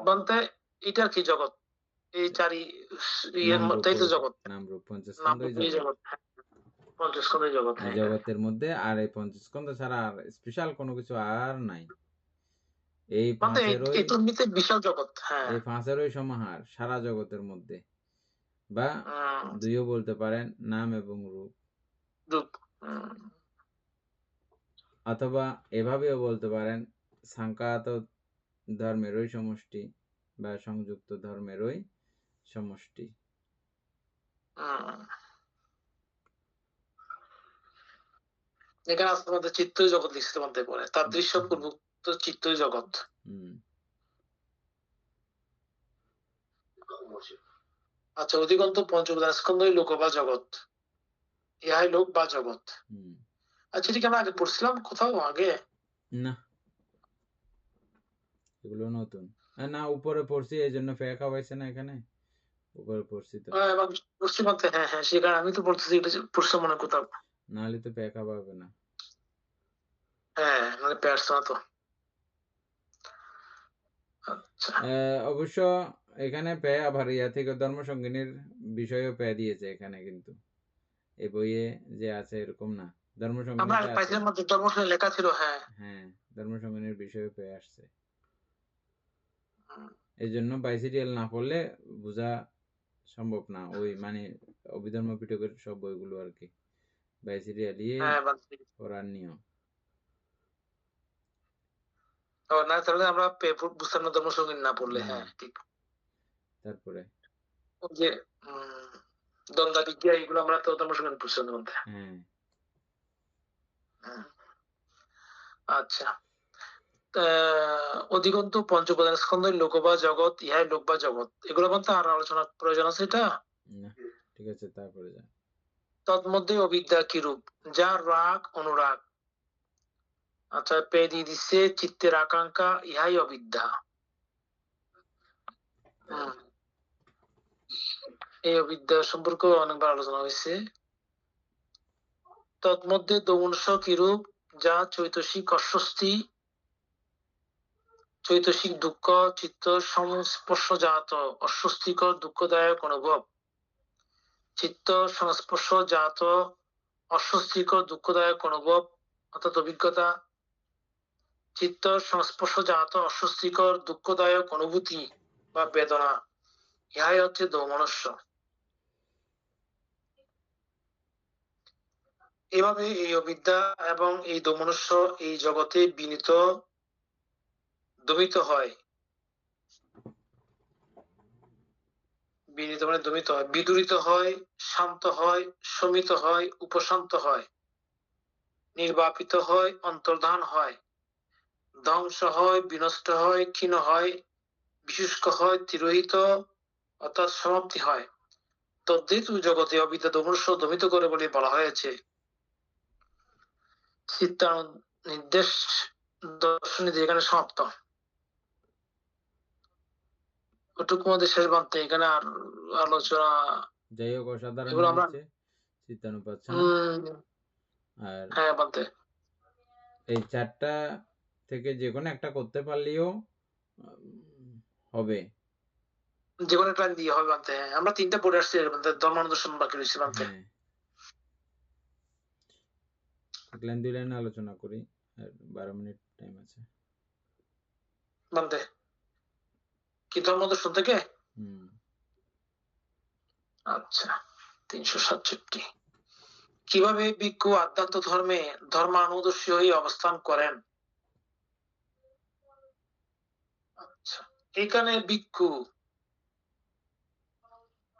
বলতে এটা কি জগৎ, এই চারি ইয়ের মধ্যেই তো জগৎ, নামরূপ পঞ্চস্কন্ধই জগৎ। পঞ্চস্কন্ধই জগৎ, জগতের মধ্যে আর এই পঞ্চস্কন্ধ ছাড়া আর স্পেশাল কোনো কিছু আর নাই। এই বিশাল জগৎ, এই পাঁচেরই সমাহার সারা জগতের মধ্যে, বা দুইও বলতে পারেন, নাম এবং রূপ, অথবা এভাবেও বলতে পারেন সাংখ্যাত ধর্মেরই সমষ্টি বা সংযুক্ত ধর্মেরই সমষ্টি। এখানে আসতে মধ্যে চিত্তই জগৎ লিখতে মধ্যে পড়ে, তার দৃশ্য পূর্বোক্ত চিত্তই জগৎ। আচ্ছা, অধিকন্ত পঞ্চপ্রধান স্কন্ধই লোক বা জগৎ, ইহাই লোক বা জগৎ। আচ্ছা, ঠিক আমরা আগে পড়ছিলাম কোথাও আগে? না, এগুলো নতুন না, উপরে পড়ছি এই জন্য ফেয়া খাওয়াইছে না, এখানে উপরে পড়ছি তো। পড়ছি বলতে হ্যাঁ হ্যাঁ, সেখানে আমি তো বলতেছি এটা পড়ছি মনে কোথাও, নাহলে তো ফেয়া খাওয়াবে না। হ্যাঁ, মানে পেয়ারছ না তো। অবশ্য এখানে পেয়ে আবার ইয়া থেকে ধর্মসঙ্গিনীর বিষয়ও পেয়ে দিয়েছে এখানে, কিন্তু এই বইয়ে যে আছে এরকম না। ধর্মসঙ্গিনী লেখা ছিল, হ্যাঁ হ্যাঁ, ধর্মসঙ্গিনীর বিষয়ও পেয়ে আসছে। এই জন্য বাইসিরিয়াল না পড়লে বোঝা সম্ভব না, ওই মানে অভিধর্ম পিটকের সব বইগুলো আর কি বাইসিরিয়াল পড়ার নিয়ম। না তাহলে আমরা বুঝতাম না ধর্মসঙ্গিনী না পড়লে। হ্যাঁ ঠিক। তারপরে যে দ্বন্দ্ব বিদ্যা, এগুলো আমরা তো ধর্মসঙ্গিনী পড়ছিলাম মধ্যে। আচ্ছা, অধিকন্তু পঞ্চপ্রধান স্কন্ধ লোক বা জগৎ, ইহাই লোক বা জগৎ, এগুলো বলতে আর আলোচনার প্রয়োজন আছে এটা? ঠিক আছে, তারপরে যা তন্মধ্যে অবিদ্যা কিরূপ, যার রাগ অনুরাগ। আচ্ছা, পেয়ে দিয়ে দিচ্ছে চিত্তের আকাঙ্ক্ষা, ইহাই অবিদ্যা। এই অবিদ্যা সম্পর্কে অনেকবার আলোচনা হয়েছে। তন্মধ্যে দমনস কিরূপ, যা চৈতসিক অস্বস্তি, চৈতসিক দুঃখ, চিত্ত সংস্পর্শজাত অস্বস্তিকর দুঃখদায়ক অনুভব। চিত্ত সংস্পর্শজাত অস্বস্তিকর দুঃখদায়ক অনুভব অর্থাৎ অভিজ্ঞতা, চিত্ত সংস্পর্শজাত অস্বস্তিকর দুঃখদায়ক অনুভূতি বা বেদনা, ইহাই হচ্ছে দৌমনস্য। এভাবে এই অবিদ্যা এবং এই দৌমনস্য এই জগতে দমিত হয়। বিনীত মানে দমিত হয়, বিদূরিত হয়, শান্ত হয়, শমিত হয়, উপশান্ত হয়, নির্বাপিত হয়, অন্তর্ধান হয়, ধ্বংস হয়, বিনষ্ট হয়, ক্ষীণ হয়, বিশুষ্ক হয়, তিরোহিত অর্থাৎ সমাপ্তি হয়। তদ্ধিত জগতে অবিদ্যা দমনস্য দমিত করে বলে বলা হয়েছে। নির্দেশ দর্শনীতি এখানে সমাপ্ত। ওটুকু মধ্যে শেষ বান্তে, এখানে আর আলোচনা যাই হোক, অসাধারণ এগুলো আমরা হয়েছে চিত্তানুপাসনা। আর হ্যাঁ বান্তে এই 4টা থেকে যে কোনো একটা করতে পারলেও হবে। যে কোনো একটা দিয়ে হবে বান্তে। হ্যাঁ, আমরা 3টা পড়ে আসছি বান্তে, ধর্মানুদর্শন বাকি রয়েছে বান্তে। হ্যাঁ, 1 লাইন 2 লাইন আলোচনা করি, আর 12 মিনিট টাইম আছে বান্তে। কি ধর্মানুদর্শন থেকে? আচ্ছা, 367। কিভাবে ভিক্ষু আধ্যাত্ম ধর্মে ধর্মানুদর্শী হয়ে অবস্থান করেন? আচ্ছা, এখানে ভিক্ষু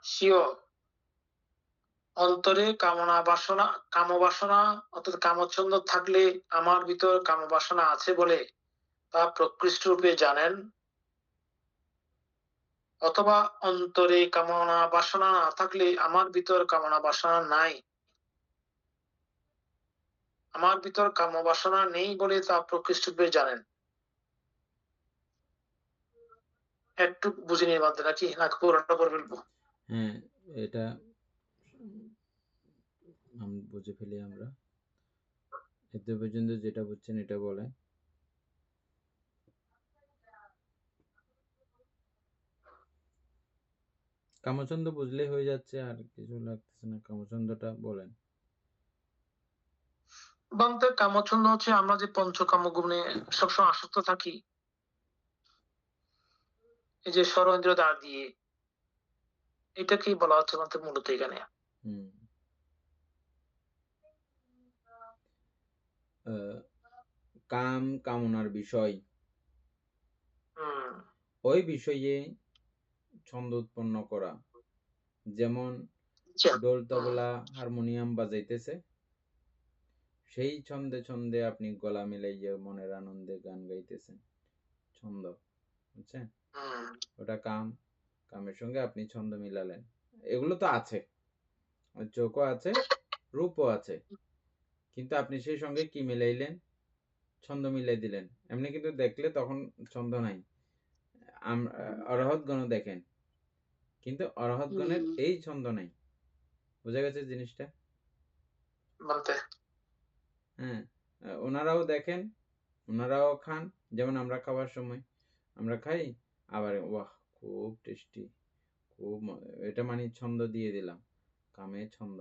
স্বীয় অন্তরে কামবাসনা অর্থাৎ কামচ্ছন্দ থাকলে আমার ভিতর কামবাসনা আছে বলে তা প্রকৃষ্ট রূপে জানেন, অথবা অন্তরে কামনা বাসনা না থাকলে আমার ভিতর কামনা বাসনা নাই, আমার ভিতর কামবাসনা নেই বলে তা প্রকৃষ্ট রূপে জানেন। একটু বুঝে নিয়ে বাদ নাকি নাকি পুরোটা করে ফেলবো? হ্যাঁ, এটা বুঝে ফেলি আমরা। এত পর্যন্ত যেটা বুঝছেন এটা বলেন। কামচন্দ বুঝলেই হয়ে যাচ্ছে, আর কিছু লাগতেছে না। কামচন্দটা বলেন। বাংলাতে কামচ্ছন্দ হচ্ছে আমরা যে পঞ্চকামগুণে সবসময় আসক্ত থাকি, এই যে সর্বেন্দ্র দ্বার দিয়ে, এটাকেই বলা হচ্ছে বলতে মূলত এখানে। কাম কামনার বিষয়, ওই বিষয়ে ছন্দ উৎপন্ন করা। যেমন ঢোল তবলা হারমোনিয়াম বাজাইতেছে, সেই ছন্দে ছন্দে আপনি গলা মিলাইয়া মনের আনন্দে গান গাইতেছেন, ছন্দ, বুঝছেন? ওটা কাম। কামের সঙ্গে আপনি ছন্দ মিলালেন। এগুলো তো আছে, চোখও আছে, রূপও আছে, কিন্তু আপনি সেই সঙ্গে কি মিলাইলেন? ছন্দ মিলাই দিলেন। এমনি কিন্তু দেখলে তখন ছন্দ নাই। অরহৎগণ দেখেন, কিন্তু অরহৎগণের এই ছন্দ নাই। বোঝা গেছে জিনিসটা? হ্যাঁ, ওনারাও দেখেন, ওনারাও খান। যেমন আমরা খাবার সময় আমরা খাই, আবার বাহ খুব টেস্টি, খুব এটা মানে ছন্দ দিয়ে দিলাম, কামে ছন্দ।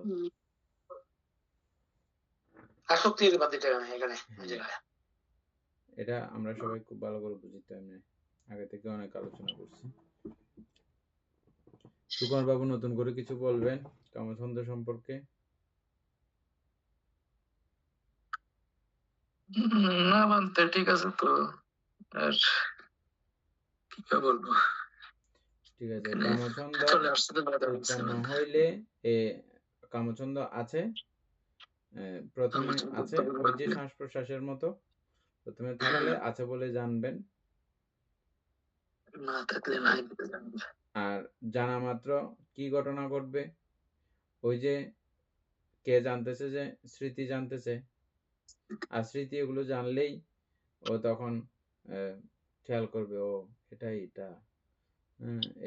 আসক্তির বাদিটা এখানে এটা আমরা সবাই খুব ভালো করে বুঝি, তো আমি আগে থেকে অনেক আলোচনা করছি। সুকুমার বাবু নতুন করে কিছু বলবেন কামছন্দ সম্পর্কে? না বলতে ঠিক আছে তো, আর কি বলবো। ঠিক আছে, কামছন্দ উৎপন্ন হইলে কামছন্দ আছে, প্রথমে আছে ওই যে শ্বাস প্রশ্বাসের মতো, প্রথমে থাকলে আছে বলে জানবেন, না থাকলে নাই। আর জানা মাত্র কি ঘটনা ঘটবে? ওই যে কে জানতেছে? যে স্মৃতি জানতেছে। আর স্মৃতি এগুলো জানলেই ও তখন খেয়াল করবে, ও এটা।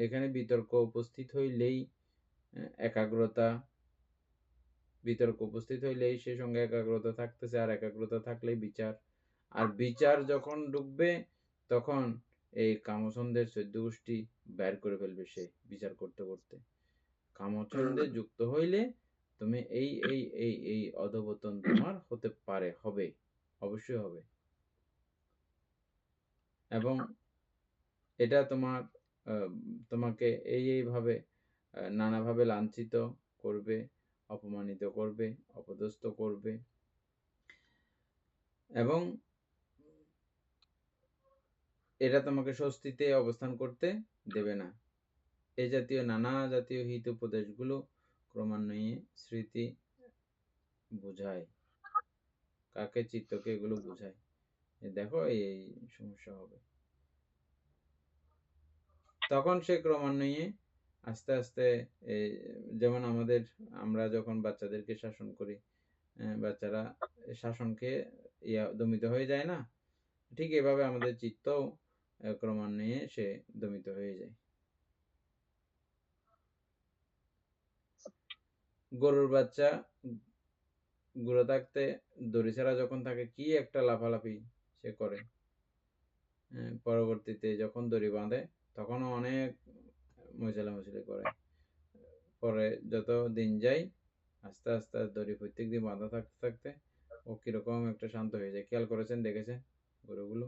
এখানে বিতর্ক উপস্থিত হইলেই একাগ্রতা, বিতর্ক উপস্থিত হইলেই সে সঙ্গে একাগ্রতা থাকতেছে, আর একাগ্রতা থাকলেই বিচার, আর বিচার যখন ঢুকবে তখন এই কামছন্দের 14 গোষ্ঠী বের করে ফেলবে সে বিচার করতে করতে। কামছন্দে যুক্ত হইলে তুমি এই অধঃপতন তোমার হতে পারে, হবে, অবশ্যই হবে। এবং এটা তোমাকে এইভাবে নানাভাবে লাঞ্ছিত করবে, অপমানিত করবে, অপদস্থ করবে, এবং এটা তোমাকে স্বস্তিতে অবস্থান করতে দেবে না। এই জাতীয় নানা জাতীয় হিত উপদেশগুলো ক্রমান্বয়ে স্মৃতি বোঝায়, কাকে? চিত্তকে এগুলো বোঝায়। দেখো এই সমস্যা হবে। তখন সে ক্রমান্বয়ে আস্তে আস্তে যেমন আমরা যখন বাচ্চাদেরকে শাসন করি, বাচ্চারা শাসনকে দমিত হয়ে যায় না, ঠিক এভাবে আমাদের চিত্তও ক্রমান্বয়ে সে দমিত হয়ে যায়। গরুর বাচ্চা গুঁড়ো থাকতে দড়ি ছাড়া যখন থাকে, কি একটা লাফালাফি সে করে। পরবর্তীতে যখন দড়ি বাঁধে তখনও অনেক মশালামশালি করে। পরে যত দিন যায় আস্তে আস্তে দড়ি প্রত্যেকদিন বাঁধা থাকতে থাকতে ও কিরকম একটা শান্ত হয়ে যায়। খেয়াল করেছেন, দেখেছেন গরুগুলো?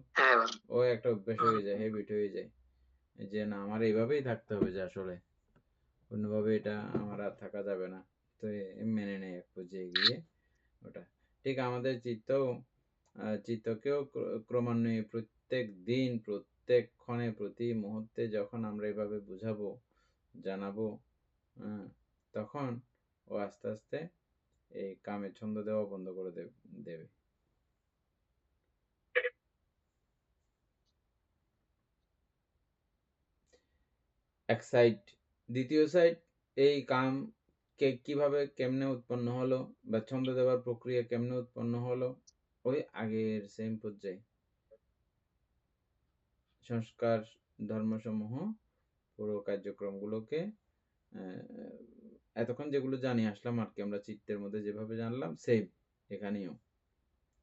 ও একটা অভ্যাস হয়ে যায়, হ্যাবিট হয়ে যায় যে না, আমার এইভাবেই থাকতে হবে, যে আসলে অন্যভাবে এটা আমার আর থাকা যাবে না। তো মেনে নেয় এক পর্যায়ে গিয়ে ওটা। ঠিক আমাদের চিত্তকেও ক্রমান্বয়ে প্রত্যেক দিন, প্রত্যেক ক্ষণে, প্রতি মুহূর্তে যখন আমরা এভাবে বুঝাবো, জানাবো, তখন ও আস্তে আস্তে এই কামের ছন্দ দেওয়া বন্ধ করে দেবে। এক সাইড। দ্বিতীয় সাইড, এই কাম কিভাবে কেমনে উৎপন্ন হলো, বা ছন্দ দেওয়ার প্রক্রিয়া কেমনে উৎপন্ন হলো, ওই আগের সেম পর্যায়ে সংস্কার ধর্মসমূহ পুরো কার্যক্রমগুলোকে এতক্ষণ যেগুলো জানি আসলাম আর কি, আমরা চিত্তের মধ্যে যেভাবে জানলাম, সেম এখানেও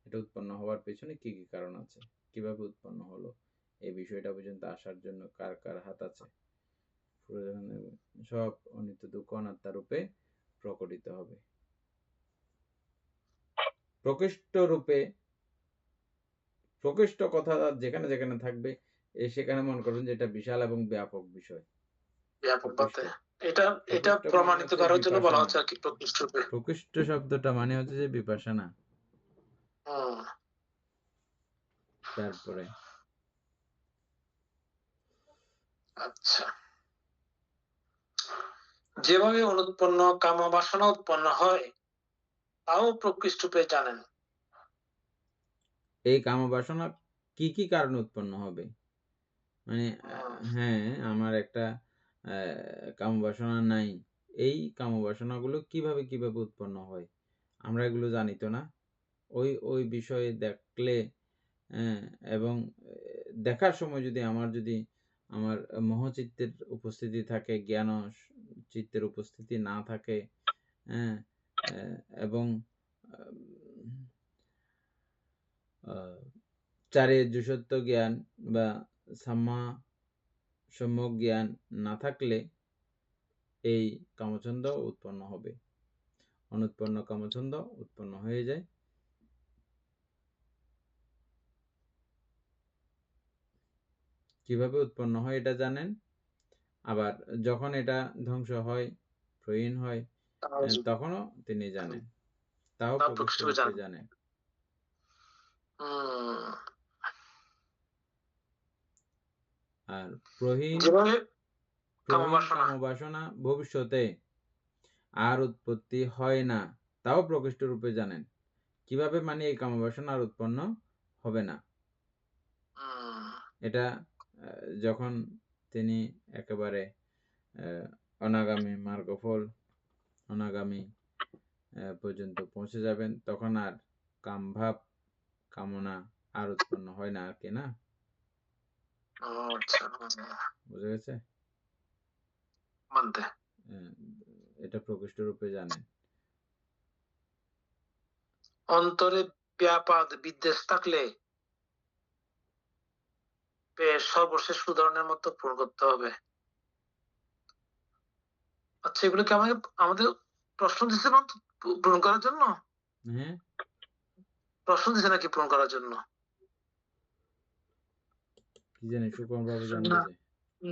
এটা উৎপন্ন হওয়ার পেছনে কি কি কারণ আছে, কিভাবে উৎপন্ন হলো, এই বিষয়টা পর্যন্ত আসার জন্য কার কার হাত আছে, সব অনিত্য দুঃখ অনাত্মা রূপে প্রকটিত হবে। প্রকৃষ্ট কথা যেখানে যেখানে থাকবে, সেখানে মনে করবেন যে এটা বিশাল এবং ব্যাপক বিষয়। এটা প্রমাণিত করার জন্য বলা হচ্ছে আর কি প্রকৃষ্ট রূপে। প্রকৃষ্ট শব্দটা মানে হচ্ছে যে বিপাশনা। তারপরে আচ্ছা, যেভাবে অনুৎপন্ন কাম বাসনা উৎপন্ন হয় তাও প্রকৃষ্ট রূপে জানেন। এই কাম বাসনা কি কি কারণে উৎপন্ন হবে, মানে হ্যাঁ, আমার একটা কাম বাসনা নাই, এই কাম বাসনাগুলো কিভাবে কিভাবে উৎপন্ন হয় আমরা এগুলো জানি তো না। ওই বিষয়ে দেখলে, এবং দেখার সময় যদি আমার মোহচিত্তের উপস্থিতি থাকে, জ্ঞান চিত্তের উপস্থিতি না থাকে, এবং চারে যুষত্ব জ্ঞান বা সম্যক জ্ঞান না থাকলে এই কামছন্দ উৎপন্ন হবে, অনুৎপন্ন কামছন্দ উৎপন্ন হয়ে যায়। কিভাবে উৎপন্ন হয় এটা জানেন, আবার যখন এটা ধ্বংস হয়, প্রহীন হয়, তখনও তিনি জানেন, তাও প্রকৃষ্ট রূপে জানেন। আর প্রহীন কামবাসনা ভবিষ্যতে আর উৎপত্তি হয় না, তাও প্রকৃষ্ট রূপে জানেন। কিভাবে? মানে এই কামবাসনা আর উৎপন্ন হবে না। এটা যখন তিনি একেবারে অনাগামী মার্গফল, অনাগামী পর্যন্ত পৌঁছে যাবেন, তখন আর কামভাব কামনা আর উৎপন্ন হয় না আর কি, না? আচ্ছা, বুঝা গেছে? মানতে আহ, এটা প্রকৃষ্ট রূপে জানেন। অন্তরে ব্যাপাদ বিদ্বেষ থাকলে সর্বশেষ উদাহরণের মতো পূরণ করতে হবে। আচ্ছা, এগুলো কি আমাদের প্রশ্ন দিচ্ছে না পূরণ করার জন্য? হ্যাঁ, প্রশ্ন দিচ্ছে নাকি পূরণ করার জন্য? কি জানি সুকম বাবু না জানতেছে।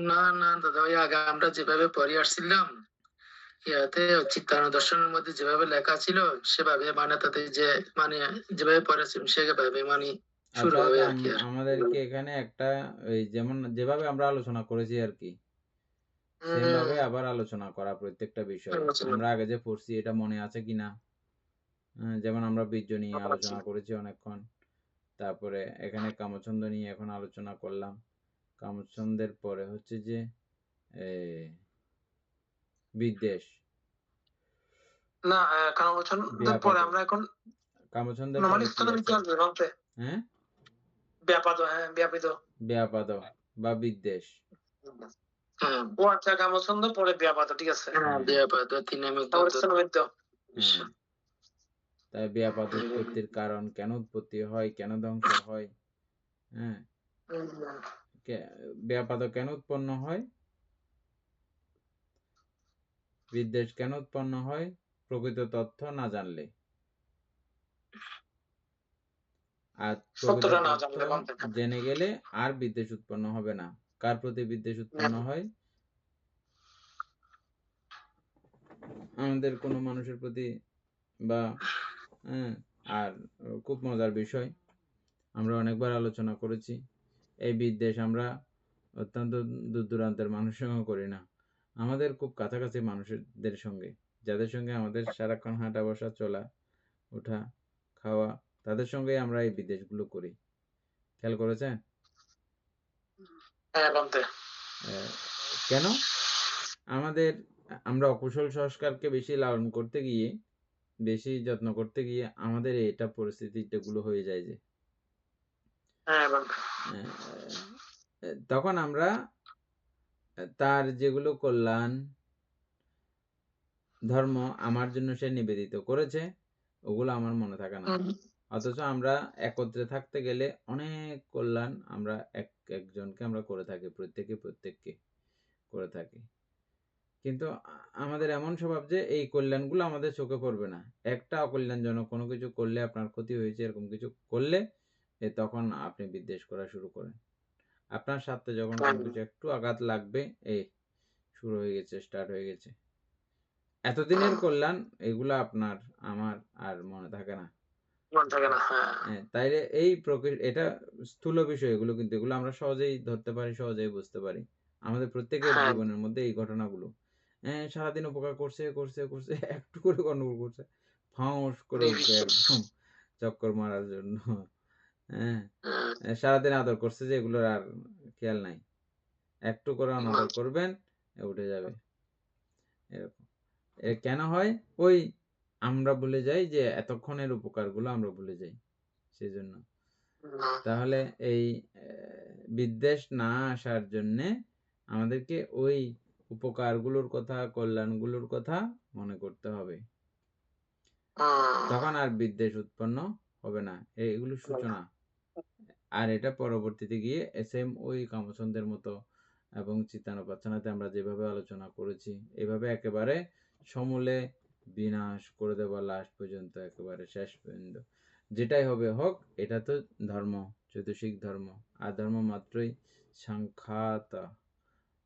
না না দাদা, ওই আগে আমরা যেভাবে পড়ে আসছিলাম ইয়াতে চিত্তান দর্শনের মধ্যে যেভাবে লেখা ছিল সেভাবে মানে তাতে যে মানে যেভাবে পড়েছিলাম সেভাবে মানে শুরু অর্থাৎ হবে আর কি। আর আমাদেরকে এখানে একটা ওই যেমন যেভাবে আমরা আলোচনা করেছি আর কি, সেম ভাবে আবার আলোচনা করা প্রত্যেকটা বিষয়। আলোচনা। আমরা আগে যে পড়ছি এটা মনে আছে কিনা? যেমন আমরা বীর্য নিয়ে আলোচনা করেছি অনেকক্ষণ, তারপরে এখানে কামছন্দ নিয়ে এখন আলোচনা করলাম। কামছন্দের পরে হচ্ছে যে বিদ্বেষ, না, কামছন্দের পরে আমরা এখন কামছন্দের নর্মালি পরে কি স্থলে আছে? আসবে ভাবতে হ্যাঁ, ব্যাপাদ, ব্যাপিত। ব্যাপাদ বা বিদ্বেষ। ও আচ্ছা, কামছন্দ পরে ব্যাপাদ, ঠিক আছে। তারপরে স্থলবেদ্য। তাই ব্যাপাদ উৎপত্তির কারণ, কেন উৎপত্তি হয়, কেন ধ্বংস হয়, হ্যাঁ, ব্যাপাদ কেন উৎপন্ন হয়, বিদ্বেষ কেন উৎপন্ন হয়, প্রকৃত তথ্য না জানলে। আর প্রকৃত সত্যটা না তথ্য জানলে জেনে গেলে আর বিদ্বেষ উৎপন্ন হবে না। কার প্রতি বিদ্বেষ উৎপন্ন হয়? আমাদের কোনো মানুষের প্রতি বা আর খুব মজার বিষয়, আমরা অনেকবার আলোচনা করেছি, এই বিদ্বেষ আমরা অত্যন্ত দূর দূরান্তের মানুষের সঙ্গে করি না, আমাদের খুব কাছাকাছি মানুষদের সঙ্গে, যাদের সঙ্গে আমাদের সারাক্ষণ হাঁটা বসা চলা ওঠা খাওয়া, তাদের সঙ্গে আমরা এই বিদ্বেষগুলো করি। খেয়াল করেছেন? কেন? আমরা অকুশল সংস্কারকে বেশি লালন করতে গিয়ে, বেশি যত্ন করতে গিয়ে আমাদের এটা পরিস্থিতিগুলো হয়ে যায় যে তখন আমরা তার যেগুলো কল্যাণ ধর্ম আমার জন্য সে নিবেদিত করেছে ওগুলো আমার মনে থাকে না, অথচ আমরা একত্রে থাকতে গেলে অনেক কল্যাণ আমরা একজনকে আমরা করে থাকি, প্রত্যেককে করে থাকি। কিন্তু আমাদের এমন স্বভাব যে এই কল্যাণগুলো আমাদের চোখে পড়বে না। একটা অকল্যাণজনক কোনো কিছু করলে, আপনার ক্ষতি হয়েছে এরকম কিছু করলে, তখন আপনি বিদ্বেষ করা শুরু করেন। আপনার স্বার্থে যখন কোনো কিছু একটু আঘাত লাগবে, শুরু হয়ে গেছে, স্টার্ট হয়ে গেছে। এতদিনের কল্যাণ এগুলো আপনার আমার আর মনে থাকে না। তাইলে এই এটা স্থূল বিষয়, এগুলো কিন্তু এগুলো আমরা সহজেই ধরতে পারি, সহজেই বুঝতে পারি। আমাদের প্রত্যেকের জীবনের মধ্যে এই ঘটনাগুলো সারাদিন উপকার করছে একটু করে গন্ডগোল করছে, ফাঁস করে উঠবে একদম চক্কর মারার জন্য। সারাদিন আদর করছে যে এগুলোর আর খেয়াল নাই, একটু করে অনাদর করবেন উঠে যাবে। এরকম কেন হয়? ওই আমরা ভুলে যাই যে এতক্ষণের উপকারগুলো আমরা ভুলে যাই, সেজন্য। তাহলে এই বিদ্বেষ না আসার জন্যে আমাদেরকে ওই উপকারগুলোর কথা, কল্যাণগুলোর কথা মনে করতে হবে, তখন আর বিদ্বেষ উৎপন্ন হবে না। এগুলো সূচনা। আর এটা পরবর্তীতে গিয়ে সেম ওই কামছন্দের মতো এবং চিত্তানুপাসনাতে আমরা যেভাবে আলোচনা করেছি, এভাবে একেবারে সমূলে বিনাশ করে দেওয়া, লাস্ট পর্যন্ত একেবারে শেষ পর্যন্ত যেটাই হবে হোক, এটা তো ধর্ম, চতুর্শিক ধর্ম। আর ধর্ম মাত্রই সাংখ্যাত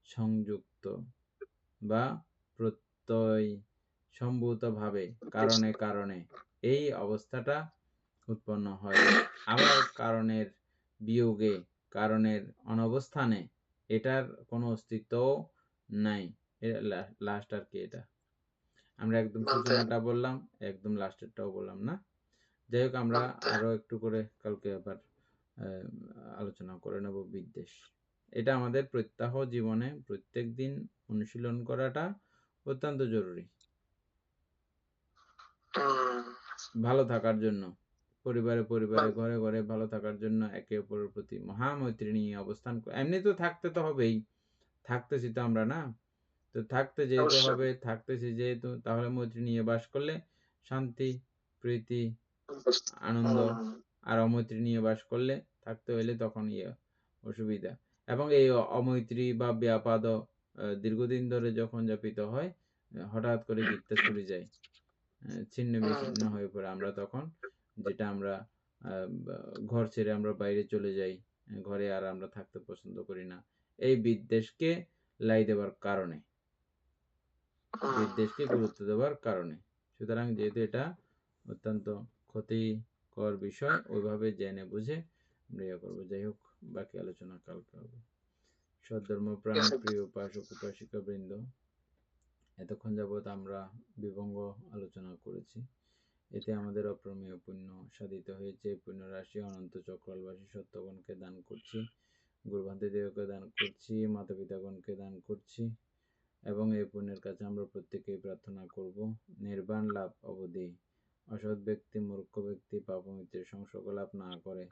সংযুক্ত বা প্রত্যয় সম্ভূত ভাবে কারণে কারণে এই অবস্থাটা উৎপন্ন হয়। আবার কারণের বিয়োগে, কারণের অনবস্থানে এটার কোনো অস্তিত্ব নাই। লাস্ট আর কি, এটা আমরা একদম সূচনাটা বললাম, একদম লাস্টেরটাও বললাম না। যাই হোক, আমরা আরো একটু করে কালকে আবার আলোচনা করে নেব বিদ্বেষ। এটা আমাদের প্রত্যাহ জীবনে প্রত্যেক দিন অনুশীলন করাটা অত্যন্ত জরুরি। ভালো থাকার জন্য, পরিবারে পরিবারে, ঘরে ঘরে ভালো থাকার জন্য একে অপরের প্রতি মহামৈত্রী নিয়ে অবস্থান এমনি তো থাকতে তো হবেই, থাকতেছি তো আমরা না, তো থাকতে যেহেতু অবশ্যই। হবে, থাকতেছি যেহেতু, তাহলে মৈত্রী নিয়ে বাস করলে শান্তি, প্রীতি, আনন্দ, আর অমৈত্রী নিয়ে বাস করলে থাকতে হইলে তখন অসুবিধা। এবং এই অমৈত্রী বা ব্যাপাদ দীর্ঘদিন ধরে যখন যাপিত হয়, হঠাৎ করে গিটটা ছুড়ে যায়, ছিন্ন বিচ্ছিন্ন হয়ে পড়ে, আমরা তখন যেটা আমরা ঘর ছেড়ে আমরা বাইরে চলে যাই, ঘরে আর আমরা থাকতে পছন্দ করি না, এই বিদ্বেষকে লাই দেওয়ার কারণে, বিদ্বেষকে গুরুত্ব দেওয়ার কারণে। সুতরাং যেহেতু এটা অত্যন্ত ক্ষতিকর বিষয়, ওইভাবে জেনে বুঝে আমরা করবো। যাই হোক, বাকি আলোচনা কালকে হবে। সদ্ধর্ম প্রাণ প্রিয় উপাসক উপাসিকা বৃন্দ, এতক্ষণ যাবৎ আমরা বিভঙ্গ আলোচনা করেছি। এতে আমাদের অপ্রমেয় পুণ্য সাধিত হয়েছে। পুণ্য রাশি অনন্ত চক্রবাসী সত্যগণকে দান করছি, গুরুভান্তিদেরকে দান করছি, মাতা পিতাগণকে দান করছি, এবং এই পুণ্যের কাছে আমরা প্রত্যেকেই প্রার্থনা করব নির্বাণ লাভ অবধি অসৎ ব্যক্তি, মূর্খ ব্যক্তি, পাপমিত্রের সংসর্গ লাভ না করে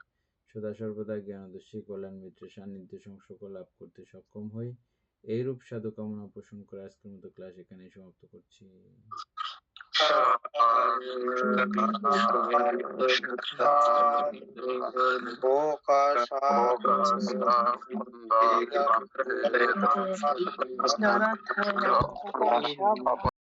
সদা সর্বদা জ্ঞানদর্শী কল্যাণ মিত্রের সান্নিধ্য সংসর্গ লাভ করতে সক্ষম হই। এইরূপ সাধু কামনা পোষণ করে আজকের মতো ক্লাস এখানেই সমাপ্ত করছি। বোকা